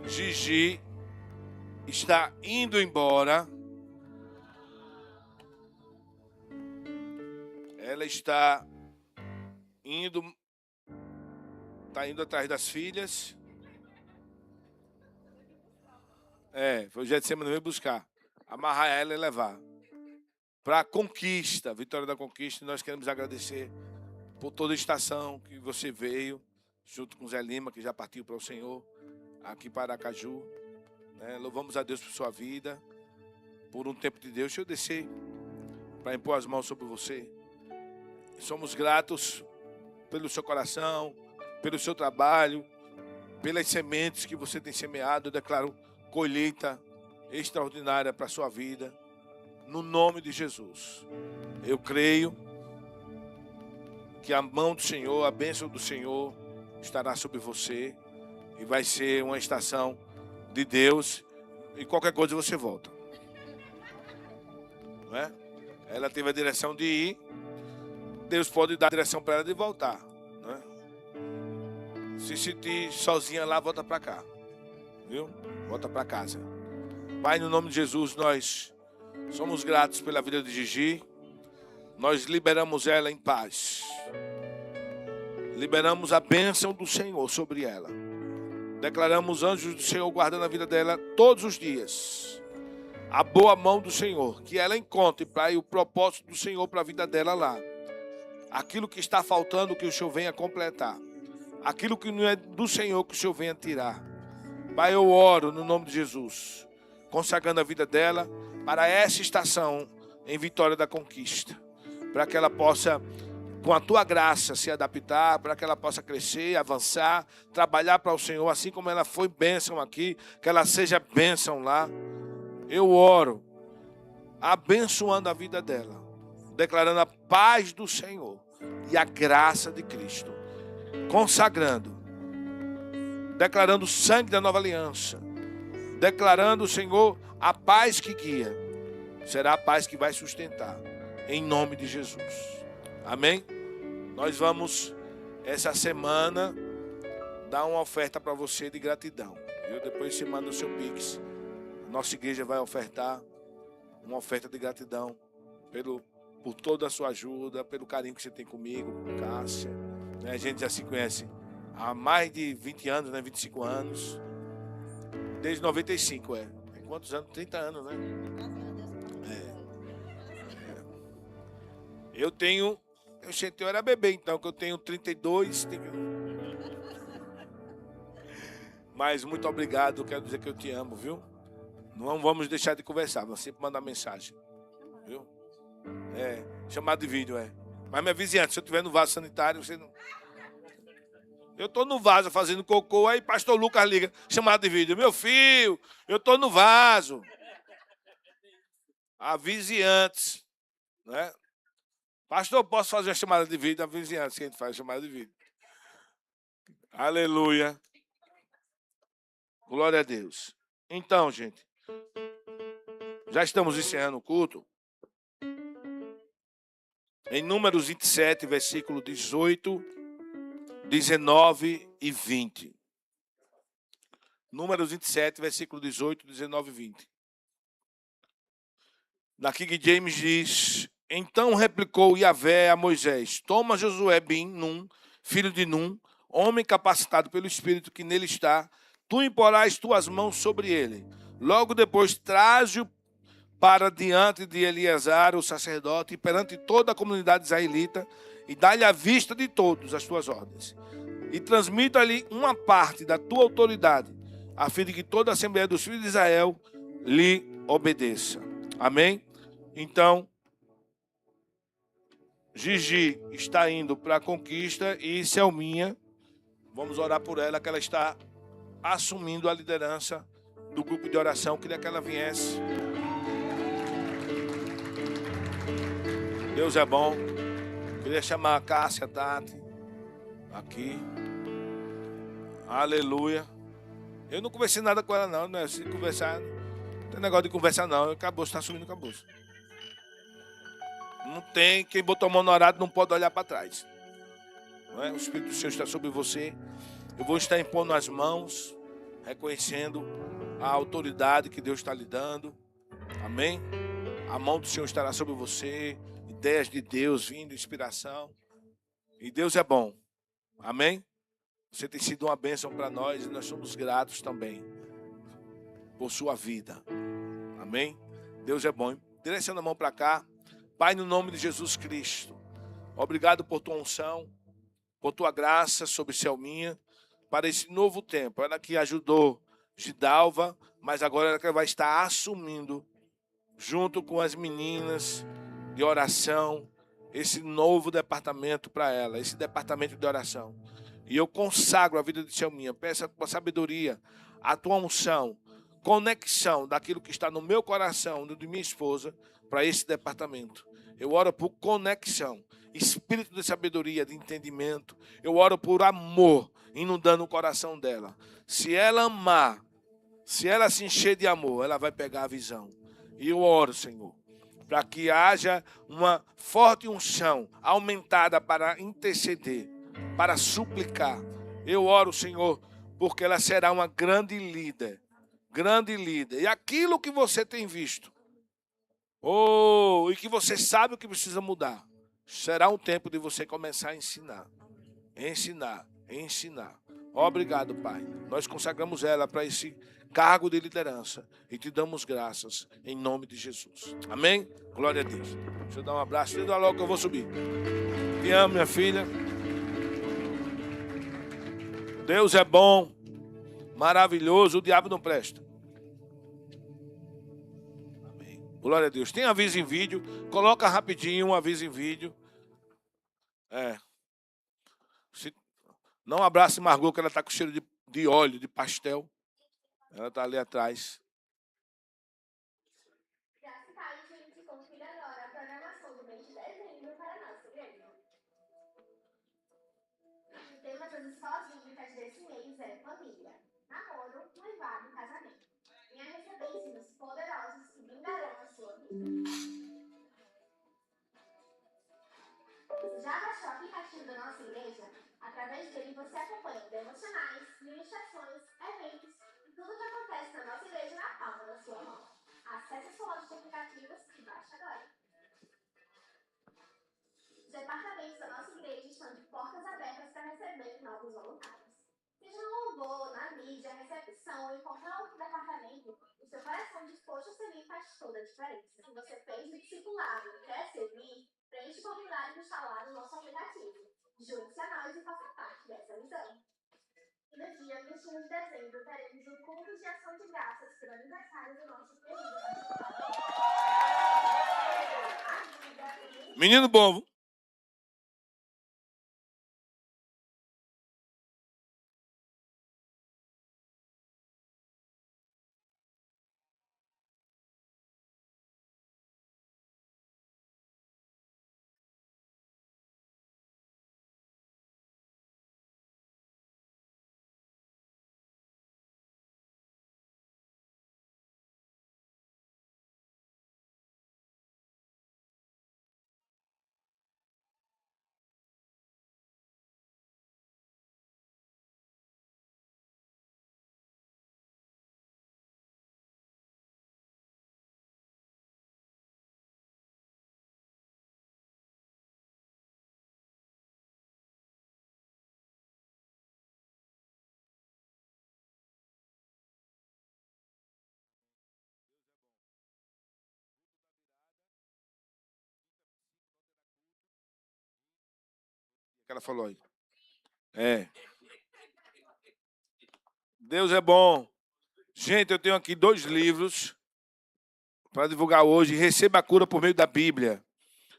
Gigi está indo embora. Ela está indo atrás das filhas. Foi o Getsemane veio buscar. Amarrar ela e levar. Para a conquista, Vitória da Conquista. Nós queremos agradecer por toda a estação que você veio, junto com Zé Lima, que já partiu para o Senhor, aqui para Aracaju. Louvamos a Deus por sua vida. Por um tempo de Deus, deixa eu descer para impor as mãos sobre você. Somos gratos pelo seu coração, pelo seu trabalho, pelas sementes que você tem semeado. Eu declaro colheita extraordinária para a sua vida, no nome de Jesus. Eu creio que a mão do Senhor, a bênção do Senhor estará sobre você e vai ser uma estação de Deus, e qualquer coisa você volta. Não é? Ela teve a direção de ir, Deus pode dar a direção para ela de voltar. Não é? Se sentir sozinha lá, volta para cá. Viu? Volta para casa. Pai, no nome de Jesus, nós somos gratos pela vida de Gigi. Nós liberamos ela em paz. Liberamos a bênção do Senhor sobre ela. Declaramos anjos do Senhor guardando a vida dela todos os dias. A boa mão do Senhor, que ela encontre, Pai, o propósito do Senhor para a vida dela lá. Aquilo que está faltando, que o Senhor venha completar. Aquilo que não é do Senhor, que o Senhor venha tirar. Pai, eu oro no nome de Jesus, consagrando a vida dela para essa estação em Vitória da Conquista. Para que ela possa, com a tua graça, se adaptar, para que ela possa crescer, avançar, trabalhar para o Senhor, assim como ela foi bênção aqui, que ela seja bênção lá. Eu oro, abençoando a vida dela, declarando a paz do Senhor e a graça de Cristo, consagrando, declarando o sangue da nova aliança, declarando, Senhor, a paz que guia, será a paz que vai sustentar, em nome de Jesus. Amém? Nós vamos, essa semana, dar uma oferta para você de gratidão. Viu? Depois você manda o seu Pix. Nossa igreja vai ofertar uma oferta de gratidão por toda a sua ajuda, pelo carinho que você tem comigo, com Cássia. A gente já se conhece há mais de 20 anos, 25 anos. Desde 95, Tem quantos anos? 30 anos, né? Eu era bebê, então, que eu tenho 32. Mas muito obrigado, quero dizer que eu te amo, viu? Não vamos deixar de conversar, vamos sempre mandar mensagem. Viu? Chamado de vídeo, Mas minha vizinhança, se eu estiver no vaso sanitário, você não... Eu estou no vaso fazendo cocô, aí pastor Lucas liga, chamado de vídeo. Meu filho, eu estou no vaso. A vizinhança, né? Pastor, posso fazer a chamada de vídeo? A vizinhança que a gente faz a chamada de vídeo. Aleluia. Glória a Deus. Então, gente, já estamos encerrando o culto. Em Números 27, versículo 18, 19 e 20. Números 27, versículo 18, 19 e 20. Na King James diz: Então replicou Yahvé a Moisés: Toma Josué ben Nun, filho de Nun, homem capacitado pelo Espírito que nele está, tu imporás tuas mãos sobre ele. Logo depois traze-o para diante de Eleazar, o sacerdote, e perante toda a comunidade israelita, e dá-lhe à vista de todos as tuas ordens. E transmita-lhe uma parte da tua autoridade, a fim de que toda a Assembleia dos Filhos de Israel lhe obedeça. Amém? Então, Gigi está indo para a conquista e Selminha, vamos orar por ela, que ela está assumindo a liderança do grupo de oração. Queria que ela viesse. Deus é bom. Queria chamar a Cássia, Tati, aqui. Aleluia. Eu não conversei nada com ela, não, né? Se conversar, não tem negócio de conversar, não. Acabou, está subindo, acabou. Não tem, quem botou a mão no arado não pode olhar para trás. Não é? O Espírito do Senhor está sobre você. Eu vou estar impondo as mãos, reconhecendo a autoridade que Deus está lhe dando. Amém? A mão do Senhor estará sobre você. Ideias de Deus vindo, inspiração. E Deus é bom. Amém? Você tem sido uma bênção para nós e nós somos gratos também por sua vida. Amém? Deus é bom. Direciona a mão para cá. Pai, no nome de Jesus Cristo, obrigado por tua unção, por tua graça sobre Selminha, para esse novo tempo. Ela que ajudou Gidalva, mas agora ela que vai estar assumindo, junto com as meninas de oração, esse novo departamento para ela, esse departamento de oração. E eu consagro a vida de Selminha, peço a tua sabedoria, a tua unção, conexão daquilo que está no meu coração, de minha esposa, para esse departamento. Eu oro por conexão, espírito de sabedoria, de entendimento. Eu oro por amor, inundando o coração dela. Se ela amar, se ela se encher de amor, ela vai pegar a visão. E eu oro, Senhor, para que haja uma forte unção aumentada para interceder, para suplicar. Eu oro, Senhor, porque ela será uma grande líder. Grande líder. E aquilo que você tem visto, e que você sabe o que precisa mudar, será um tempo de você começar a ensinar. Ensinar, ensinar. Obrigado, Pai. Nós consagramos ela para esse cargo de liderança e te damos graças em nome de Jesus. Amém? Glória a Deus. Deixa eu dar um abraço. Deixa eu dar logo que eu vou subir. Te amo, minha filha. Deus é bom, maravilhoso, o diabo não presta. Amém. Glória a Deus. Tem aviso em vídeo, coloca rapidinho um aviso em vídeo. Não abrace Margot, que ela está com cheiro de óleo, de pastel. Ela está ali atrás. As escolas bíblicas desse mês é família, namoro, noivado e casamento. Venha receber ensinos poderosos que brindarão a sua vida. Você já baixou o aplicativo da nossa igreja? Através dele você acompanha devocionais, ministrações, eventos e tudo o que acontece na nossa igreja na palma da sua mão. Acesse a sua loja de aplicativos e baixe agora. Os departamentos da nossa igreja estão de portas abertas para receber novos voluntários. Seja no louvor, na mídia, recepção ou em qualquer outro departamento, o seu coração disposto a servir faz toda a diferença. Se você fez o discipulado e quer servir, preencha o formulário instalado no nosso aplicativo. Junte-se a nós e faça parte dessa missão. E no dia 21 de dezembro, teremos um culto de ação de graças pelo aniversário do nosso querido. Menino bom. Que ela falou aí. Deus é bom. Gente, eu tenho aqui 2 livros para divulgar hoje. Receba a cura por meio da Bíblia,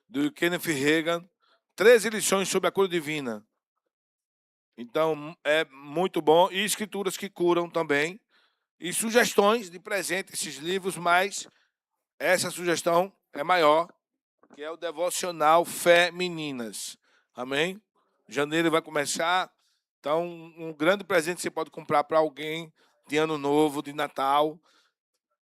do Kenneth Hagin. 13 lições sobre a cura divina. Então, é muito bom. E escrituras que curam também. E sugestões de presente, esses livros, mas essa sugestão é maior. que é o devocional Fé Meninas. Amém? Janeiro vai começar. Então, um grande presente que você pode comprar para alguém de Ano Novo, de Natal,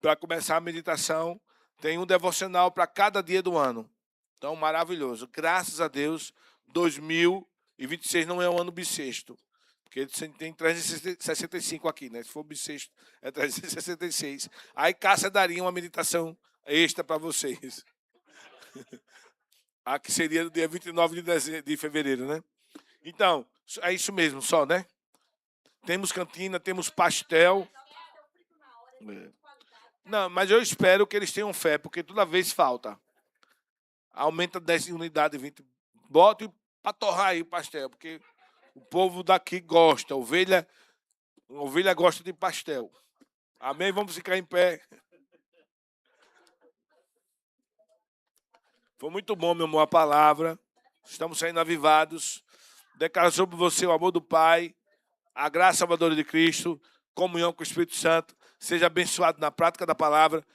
para começar a meditação. Tem um devocional para cada dia do ano. Então, maravilhoso. Graças a Deus, 2026 não é um ano bissexto. Porque tem 365 aqui, né? Se for bissexto, é 366. Aí Cássia daria uma meditação extra para vocês. Aqui seria no dia 29 de fevereiro, né? Então, é isso mesmo, só, né? Temos cantina, temos pastel. Não, mas eu espero que eles tenham fé, porque toda vez falta. Aumenta 10 unidades, 20. Bota para torrar aí o pastel, porque o povo daqui gosta. Ovelha gosta de pastel. Amém? Vamos ficar em pé. Foi muito bom, meu amor, a palavra. Estamos saindo avivados. Declaro sobre você o amor do Pai, a graça salvadora de Cristo, comunhão com o Espírito Santo. Seja abençoado na prática da palavra.